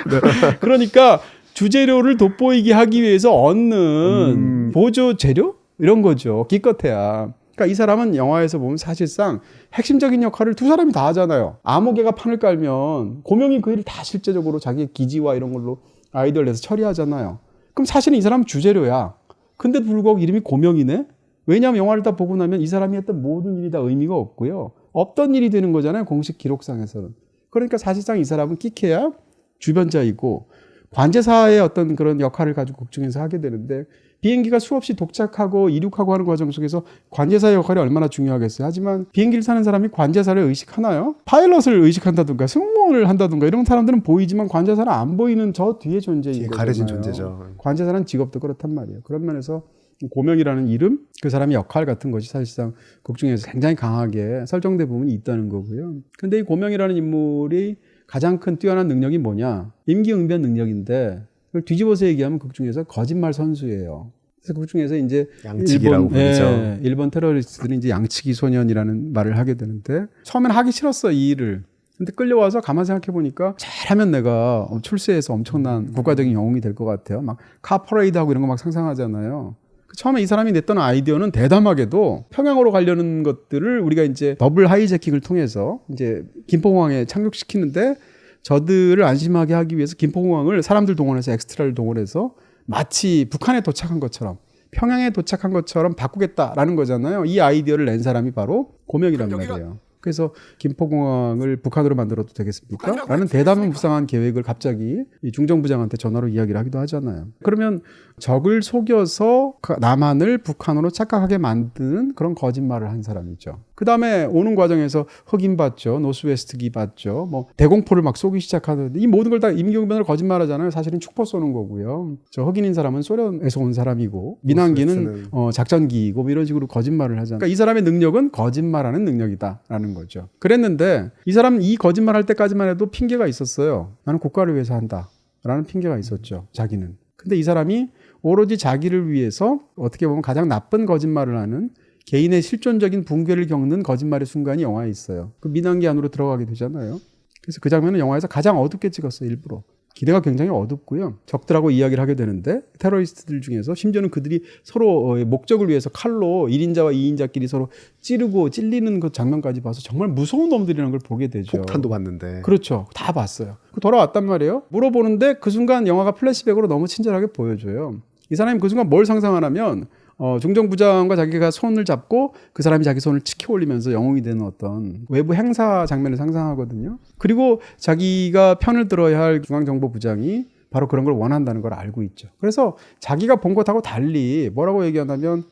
네. 그러니까 주재료를 돋보이게 하기 위해서 얻는 보조 재료? 이런 거죠. 기껏해야. 그러니까 이 사람은 영화에서 보면 사실상 핵심적인 역할을 두 사람이 다 하잖아요. 아무개가 판을 깔면 고명이 그 일을 다 실제적으로 자기의 기지와 이런 걸로 아이디어를 내서 처리하잖아요. 그럼 사실은 이 사람은 주재료야. 근데 불구하고 이름이 고명이네? 왜냐하면 영화를 다 보고 나면 이 사람이 했던 모든 일이 다 의미가 없고요. 없던 일이 되는 거잖아요. 공식 기록상에서는. 그러니까 사실상 이 사람은 끼케야 주변자이고 관제사의 어떤 그런 역할을 가지고 극 중에서 하게 되는데 비행기가 수없이 도착하고 이륙하고 하는 과정 속에서 관제사의 역할이 얼마나 중요하겠어요. 하지만 비행기를 타는 사람이 관제사를 의식하나요? 파일럿을 의식한다든가 승무원을 한다든가 이런 사람들은 보이지만 관제사는 안 보이는 저 뒤에 존재인 거잖아요. 가려진 존재죠. 관제사는 직업도 그렇단 말이에요. 그런 면에서 고명이라는 이름, 그 사람의 역할 같은 것이 사실상 극 중에서 굉장히 강하게 설정된 부분이 있다는 거고요. 근데 이 고명이라는 인물이 가장 큰 뛰어난 능력이 뭐냐? 임기응변 능력인데 그걸 뒤집어서 얘기하면 극 중에서 거짓말 선수예요. 그래서 극 중에서 이제 양치기라고 부르죠. 일본 테러리스트들이 이제 양치기 소년이라는 말을 하게 되는데 처음엔 하기 싫었어 이 일을. 근데 끌려와서 가만 생각해 보니까 잘하면 내가 출세해서 엄청난 국가적인 영웅이 될 것 같아요. 막 카퍼레이드하고 이런 거 막 상상하잖아요. 처음에 이 사람이 냈던 아이디어는 대담하게도 평양으로 가려는 것들을 우리가 이제 더블 하이제킹을 통해서 이제 김포공항에 착륙시키는데 저들을 안심하게 하기 위해서 김포공항을 사람들 동원해서 엑스트라를 동원해서 마치 북한에 도착한 것처럼 평양에 도착한 것처럼 바꾸겠다라는 거잖아요. 이 아이디어를 낸 사람이 바로 고명이란 말이에요. 그래서 김포공항을 북한으로 만들어도 되겠습니까? 라는 대담무쌍한 계획을 갑자기 이 중정부장한테 전화로 이야기를 하기도 하잖아요. 그러면 적을 속여서 남한을 북한으로 착각하게 만드는 그런 거짓말을 한 사람이죠. 그 다음에 오는 과정에서 흑인 봤죠. 노스웨스트기 봤죠. 뭐 대공포를 막 쏘기 시작하는데 이 모든 걸 다 임기응변으로 거짓말하잖아요. 사실은 축포 쏘는 거고요. 저 흑인인 사람은 소련에서 온 사람이고 민항기는 작전기이고 뭐 이런 식으로 거짓말을 하잖아요. 그러니까 이 사람의 능력은 거짓말하는 능력이다라는 거죠. 그랬는데 이 사람은 이 거짓말할 때까지만 해도 핑계가 있었어요. 나는 국가를 위해서 한다라는 핑계가 있었죠. 자기는. 근데 이 사람이 오로지 자기를 위해서 어떻게 보면 가장 나쁜 거짓말을 하는 개인의 실존적인 붕괴를 겪는 거짓말의 순간이 영화에 있어요. 그 민항기 안으로 들어가게 되잖아요. 그래서 그 장면은 영화에서 가장 어둡게 찍었어요. 일부러. 기대가 굉장히 어둡고요. 적들하고 이야기를 하게 되는데 테러리스트들 중에서 심지어는 그들이 서로 목적을 위해서 칼로 1인자와 2인자끼리 서로 찌르고 찔리는 그 장면까지 봐서 정말 무서운 놈들이라는 걸 보게 되죠. 폭탄도 봤는데. 그렇죠. 다 봤어요. 돌아왔단 말이에요. 물어보는데 그 순간 영화가 플래시백으로 너무 친절하게 보여줘요. 이 사람이 그 순간 뭘 상상하냐면 중정부장과 자기가 손을 잡고 그 사람이 자기 손을 치켜 올리면서 영웅이 되는 어떤 외부 행사 장면을 상상하거든요. 그리고 자기가 편을 들어야 할 중앙정보부장이 바로 그런 걸 원한다는 걸 알고 있죠. 그래서 자기가 본 것하고 달리 뭐라고 얘기하냐면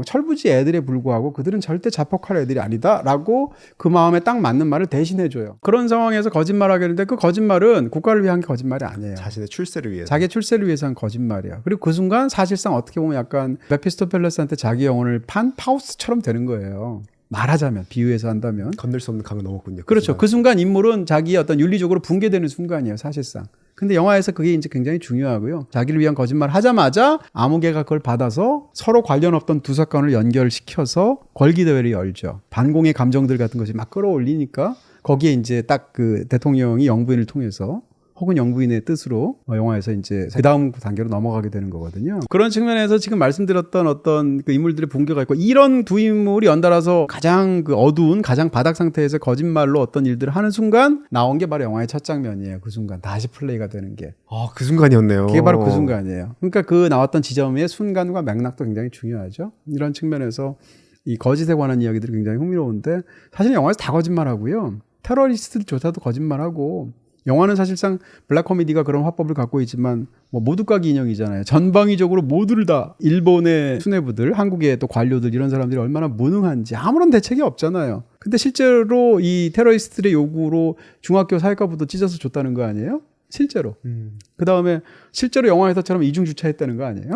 철부지 애들에 불구하고 그들은 절대 자폭할 애들이 아니다라고 그 마음에 딱 맞는 말을 대신해줘요. 그런 상황에서 거짓말하게 하는데 그 거짓말은 국가를 위한 게 거짓말이 아니에요. 자신의 출세를 위해서. 자기의 출세를 위해서 한 거짓말이야. 그리고 그 순간 사실상 어떻게 보면 약간 메피스토펠레스한테 자기 영혼을 판 파우스처럼 되는 거예요. 말하자면, 비유해서 한다면. 건들 수 없는 강을 넘었군요. 그렇죠. 그 순간 인물은 자기의 어떤 윤리적으로 붕괴되는 순간이에요. 사실상. 근데 영화에서 그게 이제 굉장히 중요하고요. 자기를 위한 거짓말 하자마자 아무개가 그걸 받아서 서로 관련 없던 두 사건을 연결시켜서 걸기대회를 열죠. 반공의 감정들 같은 것이 막 끌어올리니까 거기에 이제 딱 그 대통령이 영부인을 통해서 혹은 영부인의 뜻으로 영화에서 이제 그 다음 단계로 넘어가게 되는 거거든요. 그런 측면에서 지금 말씀드렸던 어떤 그 인물들의 붕괴가 있고 이런 두 인물이 연달아서 가장 그 어두운 가장 바닥 상태에서 거짓말로 어떤 일들을 하는 순간 나온 게 바로 영화의 첫 장면이에요. 그 순간 다시 플레이가 되는 게. 그 순간이었네요. 그게 바로 그 순간이에요. 그러니까 그 나왔던 지점의 순간과 맥락도 굉장히 중요하죠. 이런 측면에서 이 거짓에 관한 이야기들이 굉장히 흥미로운데 사실 영화에서 다 거짓말하고요. 테러리스트조차도 거짓말하고 영화는 사실상 블랙 코미디가 그런 화법을 갖고 있지만 뭐 모두까기 인형이잖아요. 전방위적으로 모두를 다 일본의 수뇌부들, 한국의 또 관료들 이런 사람들이 얼마나 무능한지 아무런 대책이 없잖아요. 근데 실제로 이 테러리스트들의 요구로 중학교 사회과부도 찢어서 줬다는 거 아니에요? 실제로. 그 다음에 실제로 영화에서처럼 이중 주차했다는 거 아니에요?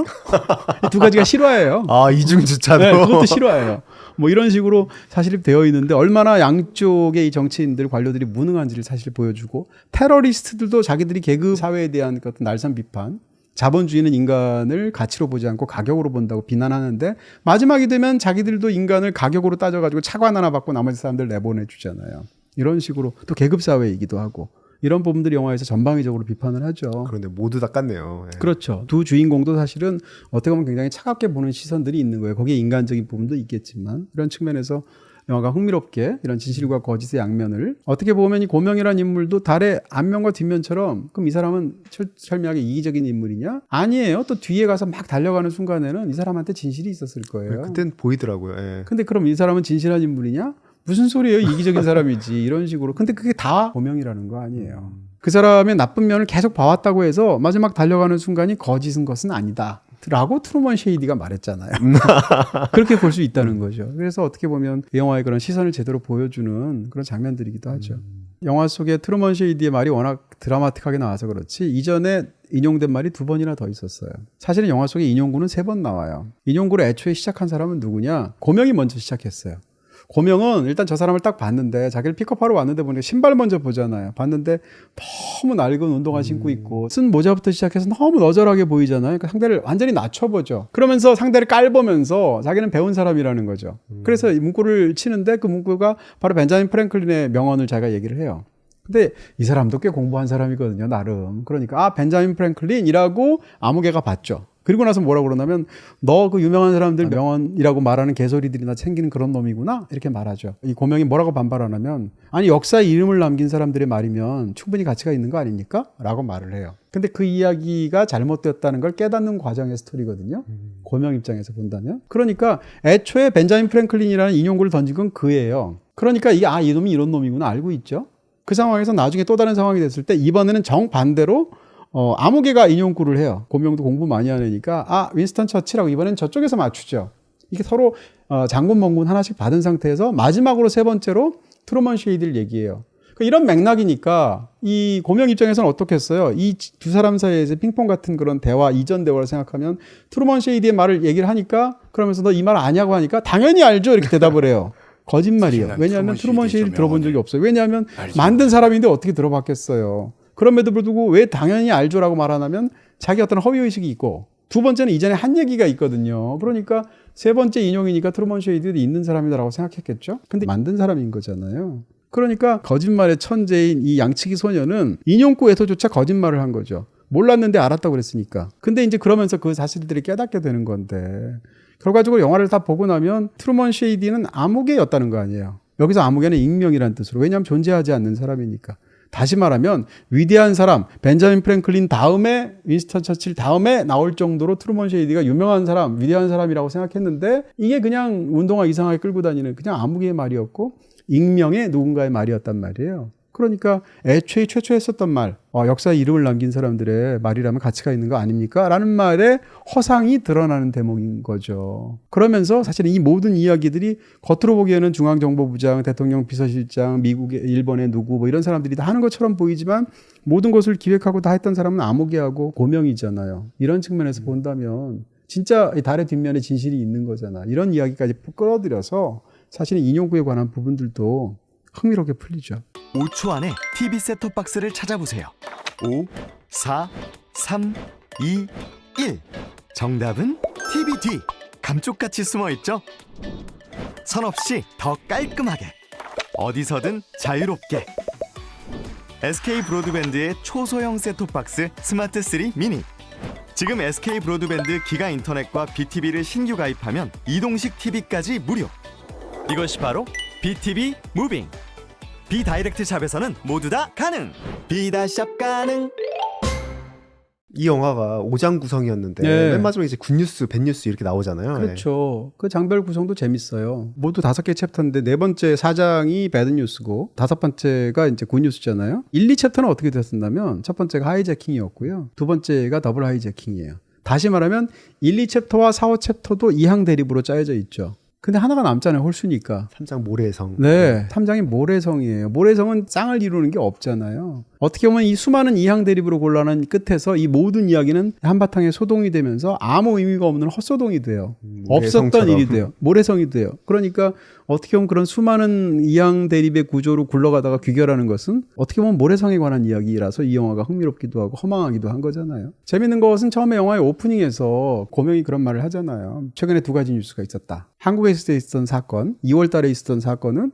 이 두 가지가 실화예요. 이중 주차도. 네, 그것도 실화예요. 뭐 이런 식으로 사실이 되어 있는데 얼마나 양쪽의 이 정치인들, 관료들이 무능한지를 사실 보여주고 테러리스트들도 자기들이 계급 사회에 대한 어떤 날선 비판, 자본주의는 인간을 가치로 보지 않고 가격으로 본다고 비난하는데 마지막이 되면 자기들도 인간을 가격으로 따져가지고 차관 하나 받고 나머지 사람들 내보내주잖아요. 이런 식으로 또 계급 사회이기도 하고 이런 부분들이 영화에서 전방위적으로 비판을 하죠. 그런데 모두 다 깠네요. 예. 그렇죠. 두 주인공도 사실은 어떻게 보면 굉장히 차갑게 보는 시선들이 있는 거예요. 거기에 인간적인 부분도 있겠지만 이런 측면에서 영화가 흥미롭게 이런 진실과 거짓의 양면을 어떻게 보면 이 고명이라는 인물도 달의 앞면과 뒷면처럼 그럼 이 사람은 철미하게 이기적인 인물이냐? 아니에요. 또 뒤에 가서 막 달려가는 순간에는 이 사람한테 진실이 있었을 거예요. 그땐 보이더라고요. 예. 근데 그럼 이 사람은 진실한 인물이냐? 무슨 소리예요? 이기적인 사람이지. 이런 식으로. 근데 그게 다 고명이라는 거 아니에요. 그 사람의 나쁜 면을 계속 봐왔다고 해서 마지막 달려가는 순간이 거짓인 것은 아니다. 라고 트루먼 셰이디가 말했잖아요. 그렇게 볼 수 있다는 거죠. 그래서 어떻게 보면 이 영화의 그런 시선을 제대로 보여주는 그런 장면들이기도 하죠. 영화 속에 트루먼 셰이디의 말이 워낙 드라마틱하게 나와서 그렇지 이전에 인용된 말이 2번이나 더 있었어요. 사실은 영화 속에 인용구는 3번 나와요. 인용구를 애초에 시작한 사람은 누구냐? 고명이 먼저 시작했어요. 고명은 일단 저 사람을 딱 봤는데 자기를 픽업하러 왔는데 보니까 신발 먼저 보잖아요. 봤는데 너무 낡은 운동화 신고 있고 쓴 모자부터 시작해서 너무 너절하게 보이잖아요. 그러니까 상대를 완전히 낮춰보죠. 그러면서 상대를 깔보면서 자기는 배운 사람이라는 거죠. 그래서 이 문구를 치는데 그 문구가 바로 벤자민 프랭클린의 명언을 자기가 얘기를 해요. 근데 이 사람도 꽤 공부한 사람이거든요, 나름. 그러니까 벤자민 프랭클린이라고 아무개가 봤죠. 그리고 나서 뭐라고 그러냐면 너 그 유명한 사람들 명언이라고 말하는 개소리들이나 챙기는 그런 놈이구나 이렇게 말하죠. 이 고명이 뭐라고 반발하냐면 아니 역사에 이름을 남긴 사람들의 말이면 충분히 가치가 있는 거 아닙니까? 라고 말을 해요. 근데 그 이야기가 잘못되었다는 걸 깨닫는 과정의 스토리거든요. 고명 입장에서 본다면. 그러니까 애초에 벤자민 프랭클린이라는 인용구를 던진 건 그예요. 그러니까 이 놈이 이런 놈이구나 알고 있죠. 그 상황에서 나중에 또 다른 상황이 됐을 때 이번에는 정반대로 아무개가 인용구를 해요. 고명도 공부 많이 하니까 윈스턴 처칠하고 이번엔 저쪽에서 맞추죠. 이게 서로 장군 멍군 하나씩 받은 상태에서 마지막으로 3번째로 트루먼 셰이디를 얘기해요. 그러니까 이런 맥락이니까 이 고명 입장에서는 어떻겠어요? 이 두 사람 사이에서 핑퐁 같은 그런 대화, 이전 대화를 생각하면 트루먼 셰이디의 말을 얘기를 하니까 그러면서 너 이 말 아냐고 하니까 당연히 알죠 이렇게 대답을 해요. 거짓말이에요. 왜냐하면 트루먼 셰이디 들어본 적이 없어요. 왜냐하면 만든 사람인데 어떻게 들어봤겠어요. 그럼에도 불구하고 왜 당연히 알죠라고 말하냐면 자기 어떤 허위의식이 있고 두 번째는 이전에 한 얘기가 있거든요. 그러니까 3번째 인용이니까 트루먼 셰이디도 있는 사람이다라고 생각했겠죠. 근데 만든 사람인 거잖아요. 그러니까 거짓말의 천재인 이 양치기 소녀는 인용구에서조차 거짓말을 한 거죠. 몰랐는데 알았다고 그랬으니까. 근데 이제 그러면서 그 사실들이 깨닫게 되는 건데 결과적으로 영화를 다 보고 나면 트루먼 셰이디는 아무개였다는 거 아니에요. 여기서 아무개는 익명이라는 뜻으로. 왜냐하면 존재하지 않는 사람이니까. 다시 말하면 위대한 사람 벤자민 프랭클린 다음에 윈스턴 처칠 다음에 나올 정도로 트루먼 셰이디가 유명한 사람 위대한 사람이라고 생각했는데 이게 그냥 운동화 이상하게 끌고 다니는 그냥 아무개의 말이었고 익명의 누군가의 말이었단 말이에요. 그러니까 애초에 최초 했었던 말 역사에 이름을 남긴 사람들의 말이라면 가치가 있는 거 아닙니까? 라는 말에 허상이 드러나는 대목인 거죠. 그러면서 사실은 이 모든 이야기들이 겉으로 보기에는 중앙정보부장, 대통령 비서실장, 미국의 일본의 누구 뭐 이런 사람들이 다 하는 것처럼 보이지만 모든 것을 기획하고 다 했던 사람은 아무개하고 고명이잖아요. 이런 측면에서 본다면 진짜 이 달의 뒷면에 진실이 있는 거잖아. 이런 이야기까지 끌어들여서 사실은 인용구에 관한 부분들도 흥미롭게 풀리죠. 5초 안에 TV 셋톱박스를 찾아보세요. 5, 4, 3, 2, 1. 정답은 TV 뒤 감쪽같이 숨어있죠? 선 없이 더 깔끔하게 어디서든 자유롭게 SK 브로드밴드의 초소형 셋톱박스 스마트 3 미니. 지금 SK 브로드밴드 기가 인터넷과 BTV를 신규 가입하면 이동식 TV까지 무료. 이것이 바로 BTV 무빙. 비다이렉트 샵에서는 모두 다 가능. 비다샵 가능. 이 영화가 5장 구성이었는데 네. 맨 마지막에 이제 굿뉴스, 뱃뉴스 이렇게 나오잖아요. 그렇죠. 그 장별 구성도 재밌어요. 모두 5개 챕터인데 네 번째 4장이 배드뉴스고 5번째가 이제 굿뉴스잖아요. 1, 2챕터는 어떻게 됐었냐면 첫 번째가 하이제킹이었고요. 두 번째가 더블 하이제킹이에요. 다시 말하면 1, 2챕터와 4, 5챕터도 이항 대립으로 짜여져 있죠. 근데 하나가 남잖아요. 홀수니까. 3장 모래성. 네. 3장이 모래성이에요. 모래성은 쌍을 이루는 게 없잖아요. 어떻게 보면 이 수많은 이항 대립으로 곤란한 끝에서 이 모든 이야기는 한바탕에 소동이 되면서 아무 의미가 없는 헛소동이 돼요. 없었던 일이 돼요. 모래성이 돼요. 그러니까 어떻게 보면 그런 수많은 이항 대립의 구조로 굴러가다가 귀결하는 것은 어떻게 보면 모래성에 관한 이야기라서 이 영화가 흥미롭기도 하고 허망하기도 한 거잖아요. 재밌는 것은 처음에 영화의 오프닝에서 고명이 그런 말을 하잖아요. 최근에 2가지 뉴스가 있었다. 한국에서 있었던 사건, 2월 달에 있었던 사건은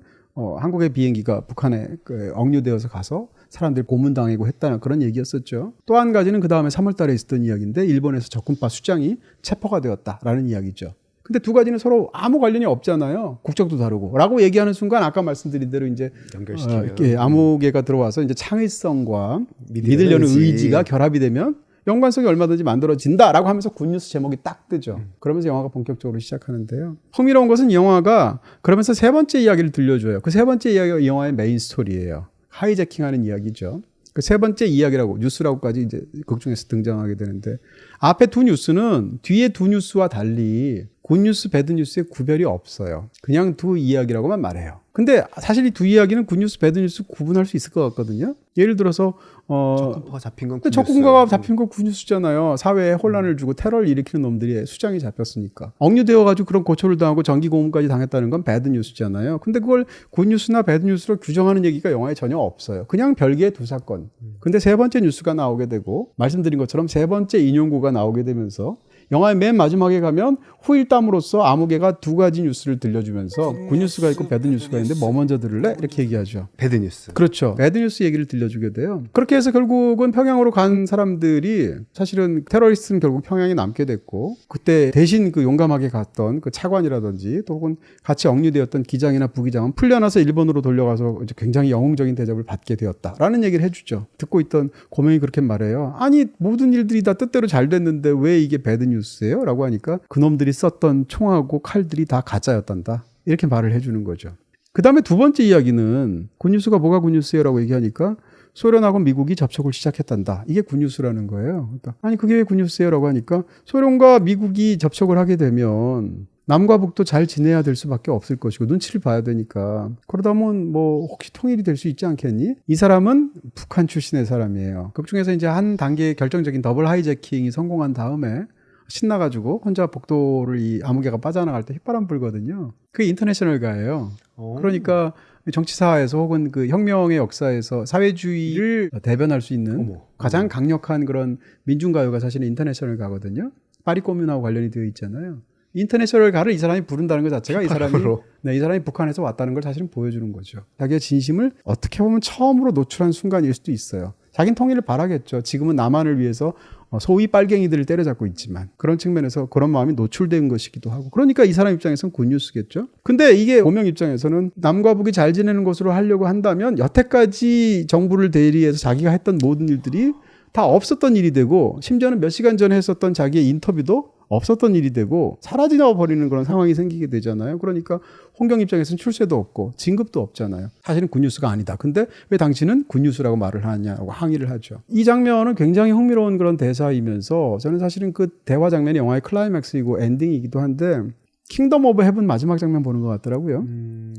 한국의 비행기가 북한에 억류되어서 가서 사람들이 고문당하고 했다는 그런 얘기였었죠. 또 한 가지는 그 다음에 3월 달에 있었던 이야기인데 일본에서 적군파 수장이 체포가 되었다라는 이야기죠. 근데 두 가지는 서로 아무 관련이 없잖아요. 국적도 다르고. 라고 얘기하는 순간 아까 말씀드린 대로 이제 연결시키면 암흑개가 들어와서 이제 창의성과 믿으려는 의지가 결합이 되면 연관성이 얼마든지 만들어진다라고 하면서 굿뉴스 제목이 딱 뜨죠. 그러면서 영화가 본격적으로 시작하는데요. 흥미로운 것은 이 영화가 그러면서 세 번째 이야기를 들려줘요. 그 세 번째 이야기가 이 영화의 메인 스토리예요. 하이제킹하는 이야기죠. 그 세 번째 이야기라고 뉴스라고까지 이제 극 중에서 등장하게 되는데 앞에 두 뉴스는 뒤에 두 뉴스와 달리 굿뉴스, 배드뉴스의 구별이 없어요. 그냥 두 이야기라고만 말해요. 근데 사실 이 두 이야기는 굿뉴스, 배드뉴스 구분할 수 있을 것 같거든요. 예를 들어서 적군파가 잡힌 건 굿뉴스. 적군가가 잡힌 건 굿뉴스잖아요. 사회에 혼란을 주고 테러를 일으키는 놈들이 수장이 잡혔으니까. 억류되어가지고 그런 고초를 당하고 전기고문까지 당했다는 건 배드뉴스잖아요. 근데 그걸 굿뉴스나 배드뉴스로 규정하는 얘기가 영화에 전혀 없어요. 그냥 별개의 두 사건. 근데 세 번째 뉴스가 나오게 되고 말씀드린 것처럼 세 번째 인용구가 나오게 되면서 영화의 맨 마지막에 가면 후일담으로써 아무개가 2가지 뉴스를 들려주면서 굿뉴스가 있고 배드뉴스가 있는데 뭐 먼저 들을래? 이렇게 얘기하죠. 배드뉴스. 그렇죠. 배드뉴스 얘기를 들려주게 돼요. 그렇게 해서 결국은 평양으로 간 사람들이 사실은 테러리스트는 결국 평양에 남게 됐고 그때 대신 그 용감하게 갔던 그 차관이라든지 또 혹은 같이 억류되었던 기장이나 부기장은 풀려나서 일본으로 돌려가서 이제 굉장히 영웅적인 대접을 받게 되었다라는 얘기를 해주죠. 듣고 있던 고명이 그렇게 말해요. 아니 모든 일들이 다 뜻대로 잘 됐는데 왜 이게 배드뉴스예요? 라고 하니까 그놈들이 썼던 총하고 칼들이 다 가짜였단다. 이렇게 말을 해주는 거죠. 그 다음에 두 번째 이야기는 굿뉴스가 뭐가 굿뉴스예요? 라고 얘기하니까 소련하고 미국이 접촉을 시작했단다. 이게 굿뉴스라는 거예요. 그러니까 아니 그게 왜 굿뉴스예요? 라고 하니까 소련과 미국이 접촉을 하게 되면 남과 북도 잘 지내야 될 수밖에 없을 것이고 눈치를 봐야 되니까 그러다 보면 뭐 혹시 통일이 될 수 있지 않겠니? 이 사람은 북한 출신의 사람이에요. 그 중에서 이제 한 단계 결정적인 더블 하이제킹이 성공한 다음에 신나가지고 혼자 복도를 이 아무개가 빠져나갈 때 휘바람 불거든요. 그게 인터내셔널가예요. 그러니까 정치사에서 혹은 그 혁명의 역사에서 사회주의를 대변할 수 있는 가장 강력한 그런 민중가요가 사실은 인터내셔널가거든요. 파리 코뮌하고 관련이 되어 있잖아요. 인터내셔널가를 이 사람이 부른다는 것 자체가 이 사람이 북한에서 왔다는 걸 사실은 보여주는 거죠. 자기의 진심을 어떻게 보면 처음으로 노출한 순간일 수도 있어요. 자기는 통일을 바라겠죠. 지금은 남한을 위해서 소위 빨갱이들을 때려잡고 있지만 그런 측면에서 그런 마음이 노출된 것이기도 하고 그러니까 이 사람 입장에서는 굿뉴스겠죠. 근데 이게 고명 입장에서는 남과 북이 잘 지내는 것으로 하려고 한다면 여태까지 정부를 대리해서 자기가 했던 모든 일들이 다 없었던 일이 되고 심지어는 몇 시간 전에 했었던 자기의 인터뷰도 없었던 일이 되고 사라져 버리는 그런 상황이 생기게 되잖아요. 그러니까 홍경 입장에서는 출세도 없고 진급도 없잖아요. 사실은 굿뉴스가 아니다. 근데 왜 당신은 굿뉴스라고 말을 하냐고 항의를 하죠. 이 장면은 굉장히 흥미로운 그런 대사이면서 저는 사실은 그 대화 장면이 영화의 클라이맥스이고 엔딩이기도 한데 킹덤 오브 헤븐 마지막 장면 보는 것 같더라고요.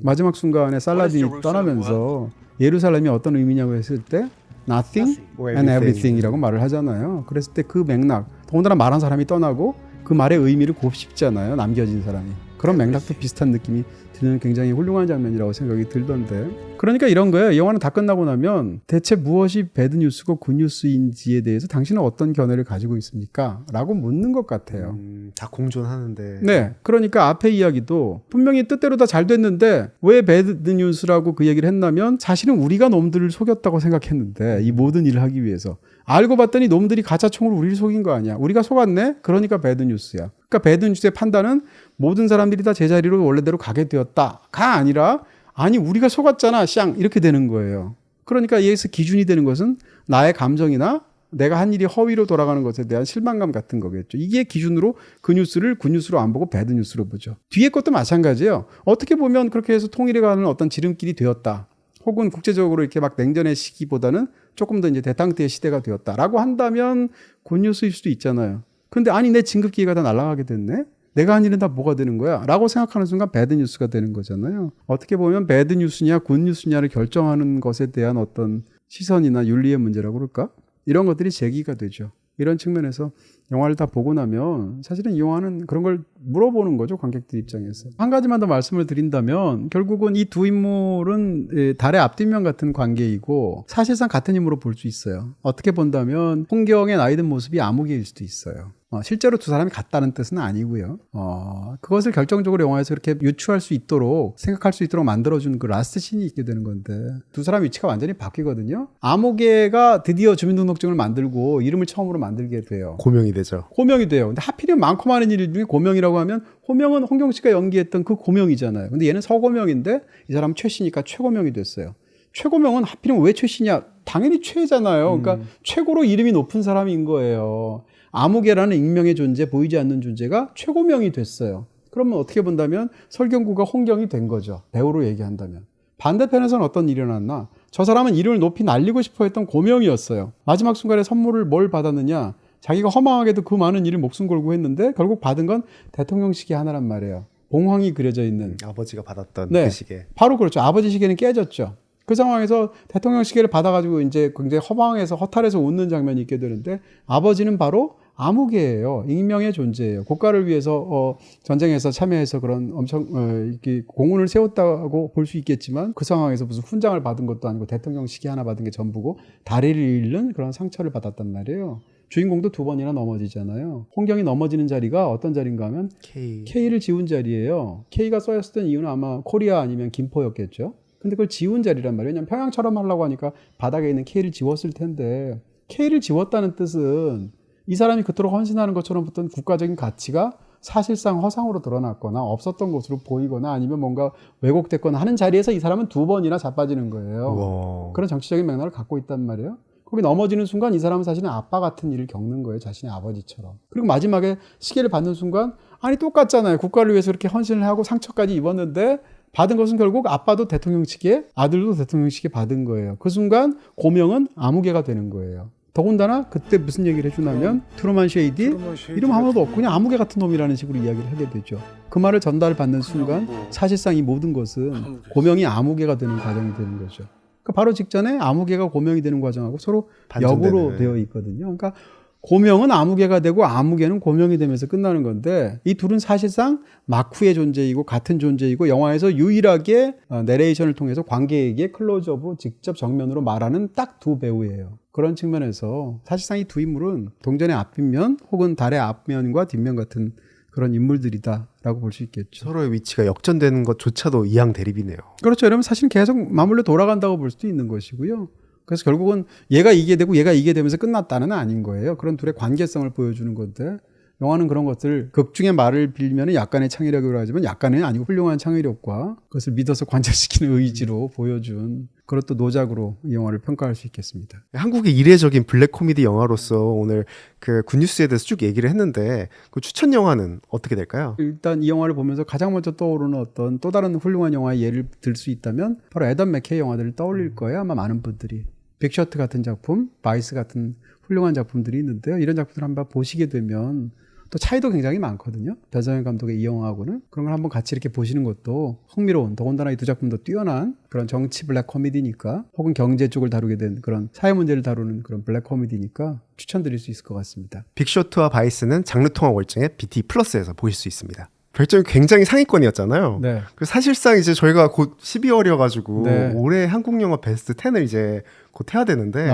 마지막 순간에 살라딘이 떠나면서 예루살렘이 어떤 의미냐고 했을 때 Nothing and everything이라고 말을 하잖아요. 그랬을 때 그 맥락 더군다나 말한 사람이 떠나고 그 말의 의미를 곱씹잖아요. 남겨진 사람이. 그런 맥락도 비슷한 느낌이 드는 굉장히 훌륭한 장면이라고 생각이 들던데. 그러니까 이런 거예요. 이 영화는 다 끝나고 나면 대체 무엇이 배드뉴스고 굿뉴스인지에 대해서 당신은 어떤 견해를 가지고 있습니까? 라고 묻는 것 같아요. 다 공존하는데. 네. 그러니까 앞에 이야기도 분명히 뜻대로 다 잘 됐는데 왜 배드뉴스라고 그 얘기를 했냐면 사실은 우리가 놈들을 속였다고 생각했는데 이 모든 일을 하기 위해서 알고 봤더니 놈들이 가짜총으로 우리를 속인 거 아니야. 우리가 속았네? 그러니까 배드뉴스야. 그러니까 배드뉴스의 판단은 모든 사람들이 다 제자리로 원래대로 가게 되었다가 아니라 아니 우리가 속았잖아 쌍 이렇게 되는 거예요. 그러니까 여기서 기준이 되는 것은 나의 감정이나 내가 한 일이 허위로 돌아가는 것에 대한 실망감 같은 거겠죠. 이게 기준으로 그 뉴스를 굿뉴스로 안 보고 배드뉴스로 보죠. 뒤에 것도 마찬가지예요. 어떻게 보면 그렇게 해서 통일에 가는 어떤 지름길이 되었다. 혹은 국제적으로 이렇게 막 냉전의 시기보다는 조금 더 이제 대탕트의 시대가 되었다라고 한다면 굿뉴스일 수도 있잖아요. 근데 아니 내 진급기회가 다 날아가게 됐네? 내가 한 일은 다 뭐가 되는 거야? 라고 생각하는 순간 배드뉴스가 되는 거잖아요. 어떻게 보면 배드뉴스냐 굿뉴스냐를 결정하는 것에 대한 어떤 시선이나 윤리의 문제라고 그럴까? 이런 것들이 제기가 되죠. 이런 측면에서 영화를 다 보고 나면 사실은 이 영화는 그런 걸 물어보는 거죠. 관객들 입장에서. 한 가지만 더 말씀을 드린다면 결국은 이 두 인물은 달의 앞뒷면 같은 관계이고 사실상 같은 인물로 볼 수 있어요. 어떻게 본다면 홍경의 나이 든 모습이 아무개일 수도 있어요. 실제로 두 사람이 같다는 뜻은 아니고요. 그것을 결정적으로 영화에서 이렇게 유추할 수 있도록 생각할 수 있도록 만들어준 그 라스트 씬이 있게 되는 건데 두 사람 위치가 완전히 바뀌거든요. 아무개가 드디어 주민등록증을 만들고 이름을 처음으로 만들게 돼요. 고명이 되죠. 고명이 돼요. 근데 하필이면 많고 많은 일 중에 고명이라고 하면 호명은 홍경 씨가 연기했던 그 고명이잖아요. 근데 얘는 서고명인데 이 사람은 최씨니까 최고명이 됐어요. 최고명은 하필이면 왜 최씨냐? 당연히 최잖아요. 그러니까 최고로 이름이 높은 사람인 거예요. 아무개라는 익명의 존재, 보이지 않는 존재가 최고명이 됐어요. 그러면 어떻게 본다면 설경구가 홍경이 된 거죠. 배우로 얘기한다면. 반대편에서는 어떤 일이 일어났나? 저 사람은 이름을 높이 날리고 싶어 했던 고명이었어요. 마지막 순간에 선물을 뭘 받았느냐? 자기가 허망하게도 그 많은 일을 목숨 걸고 했는데 결국 받은 건 대통령 시계 하나란 말이에요. 봉황이 그려져 있는. 아버지가 받았던 네, 그 시계. 바로 그렇죠. 아버지 시계는 깨졌죠. 그 상황에서 대통령 시계를 받아가지고 이제 굉장히 허망해서 허탈해서 웃는 장면이 있게 되는데 아버지는 바로 아무개예요. 익명의 존재예요. 국가를 위해서 전쟁에서 참여해서 그런 엄청 이렇게 공훈을 세웠다고 볼 수 있겠지만 그 상황에서 무슨 훈장을 받은 것도 아니고 대통령 시계 하나 받은 게 전부고 다리를 잃는 그런 상처를 받았단 말이에요. 주인공도 두 번이나 넘어지잖아요. 홍경이 넘어지는 자리가 어떤 자리인가 하면 K를 지운 자리예요. K가 써였던 이유는 아마 코리아 아니면 김포였겠죠. 근데 그걸 지운 자리란 말이에요. 왜냐면 평양처럼 하려고 하니까 바닥에 있는 K를 지웠을 텐데 K를 지웠다는 뜻은 이 사람이 그토록 헌신하는 것처럼 붙던 국가적인 가치가 사실상 허상으로 드러났거나 없었던 것으로 보이거나 아니면 뭔가 왜곡됐거나 하는 자리에서 이 사람은 두 번이나 자빠지는 거예요. 우와. 그런 정치적인 맥락을 갖고 있단 말이에요. 거기 넘어지는 순간 이 사람은 사실은 아빠 같은 일을 겪는 거예요. 자신의 아버지처럼. 그리고 마지막에 시계를 받는 순간 아니 똑같잖아요. 국가를 위해서 이렇게 헌신을 하고 상처까지 입었는데 받은 것은 결국 아빠도 대통령 시계, 아들도 대통령 시계 받은 거예요. 그 순간 고명은 아무개가 되는 거예요. 더군다나 그때 무슨 얘기를 해주냐면 트루먼 쉐이디 이름 아무도 없고 그냥 아무개 같은 놈이라는 식으로 이야기를 하게 되죠. 그 말을 전달받는 순간 사실상 이 모든 것은 고명이 아무개가 되는 과정이 되는 거죠. 그러니까 바로 직전에 아무개가 고명이 되는 과정하고 서로 역으로 되어 있거든요. 그러니까 고명은 아무개가 되고 아무개는 고명이 되면서 끝나는 건데 이 둘은 사실상 마쿠의 존재이고 같은 존재이고 영화에서 유일하게 내레이션을 통해서 관객에게 클로즈업으로 직접 정면으로 말하는 딱 두 배우예요. 그런 측면에서 사실상 이 두 인물은 동전의 앞뒷면 혹은 달의 앞면과 뒷면 같은 그런 인물들이다라고 볼 수 있겠죠. 서로의 위치가 역전되는 것조차도 이양 대립이네요. 그렇죠. 이러면 사실 계속 맞물려 돌아간다고 볼 수도 있는 것이고요. 그래서 결국은 얘가 이게 되고 얘가 이게 되면서 끝났다는 아닌 거예요. 그런 둘의 관계성을 보여주는 건데 영화는 그런 것들 극중의 말을 빌면 약간의 창의력이라고 하지만 약간은 아니고 훌륭한 창의력과 그것을 믿어서 관철시키는 의지로 보여준 그런 또 노작으로 이 영화를 평가할 수 있겠습니다. 한국의 이례적인 블랙 코미디 영화로서 오늘 그 굿뉴스에 대해서 쭉 얘기를 했는데 그 추천 영화는 어떻게 될까요? 일단 이 영화를 보면서 가장 먼저 떠오르는 어떤 또 다른 훌륭한 영화의 예를 들 수 있다면 바로 애덤 맥케이 영화들을 떠올릴 거예요. 아마 많은 분들이. 빅셔트 같은 작품, 바이스 같은 훌륭한 작품들이 있는데요. 이런 작품들을 한번 보시게 되면 또 차이도 굉장히 많거든요. 변상현 감독의 이 영화하고는. 그런 걸 한번 같이 이렇게 보시는 것도 흥미로운, 더군다나 이 두 작품도 뛰어난 그런 정치 블랙 코미디니까 혹은 경제 쪽을 다루게 된 그런 사회 문제를 다루는 그런 블랙 코미디니까 추천드릴 수 있을 것 같습니다. 빅쇼트와 바이스는 장르 통합 월정의 BT 플러스에서 보실 수 있습니다. 별점이 굉장히 상위권이었잖아요. 네. 사실상 이제 저희가 곧 12월이어가지고 네. 올해 한국 영화 베스트 10을 이제 곧 해야 되는데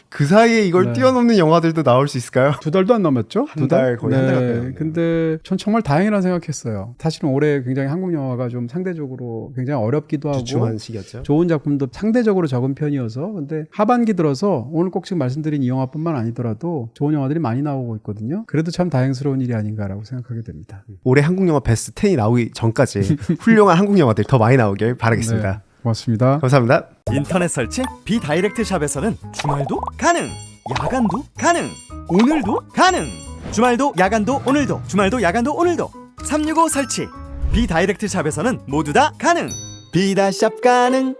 그 사이에 이걸 네. 뛰어넘는 영화들도 나올 수 있을까요? 2달도 안 남았죠? 한 달 거의 한 달 가까이. 근데 전 정말 다행이라 생각했어요. 사실은 올해 굉장히 한국 영화가 좀 상대적으로 굉장히 어렵기도 하고 주춤한 시기였죠. 좋은 작품도 상대적으로 적은 편이어서 근데 하반기 들어서 오늘 꼭 지금 말씀드린 이 영화뿐만 아니더라도 좋은 영화들이 많이 나오고 있거든요. 그래도 참 다행스러운 일이 아닌가라고 생각하게 됩니다. 올해 한국 영화 베스트 10이 나오기 전까지 훌륭한 한국 영화들이 더 많이 나오길 바라겠습니다. 네, 고맙습니다. 감사합니다. 인터넷 설치 비다이렉트 샵에서는 주말도 가능, 야간도 가능, 오늘도 가능. 주말도 야간도 오늘도, 주말도 야간도 오늘도. 365 설치 비다이렉트 샵에서는 모두 다 가능. 비다샵 가능.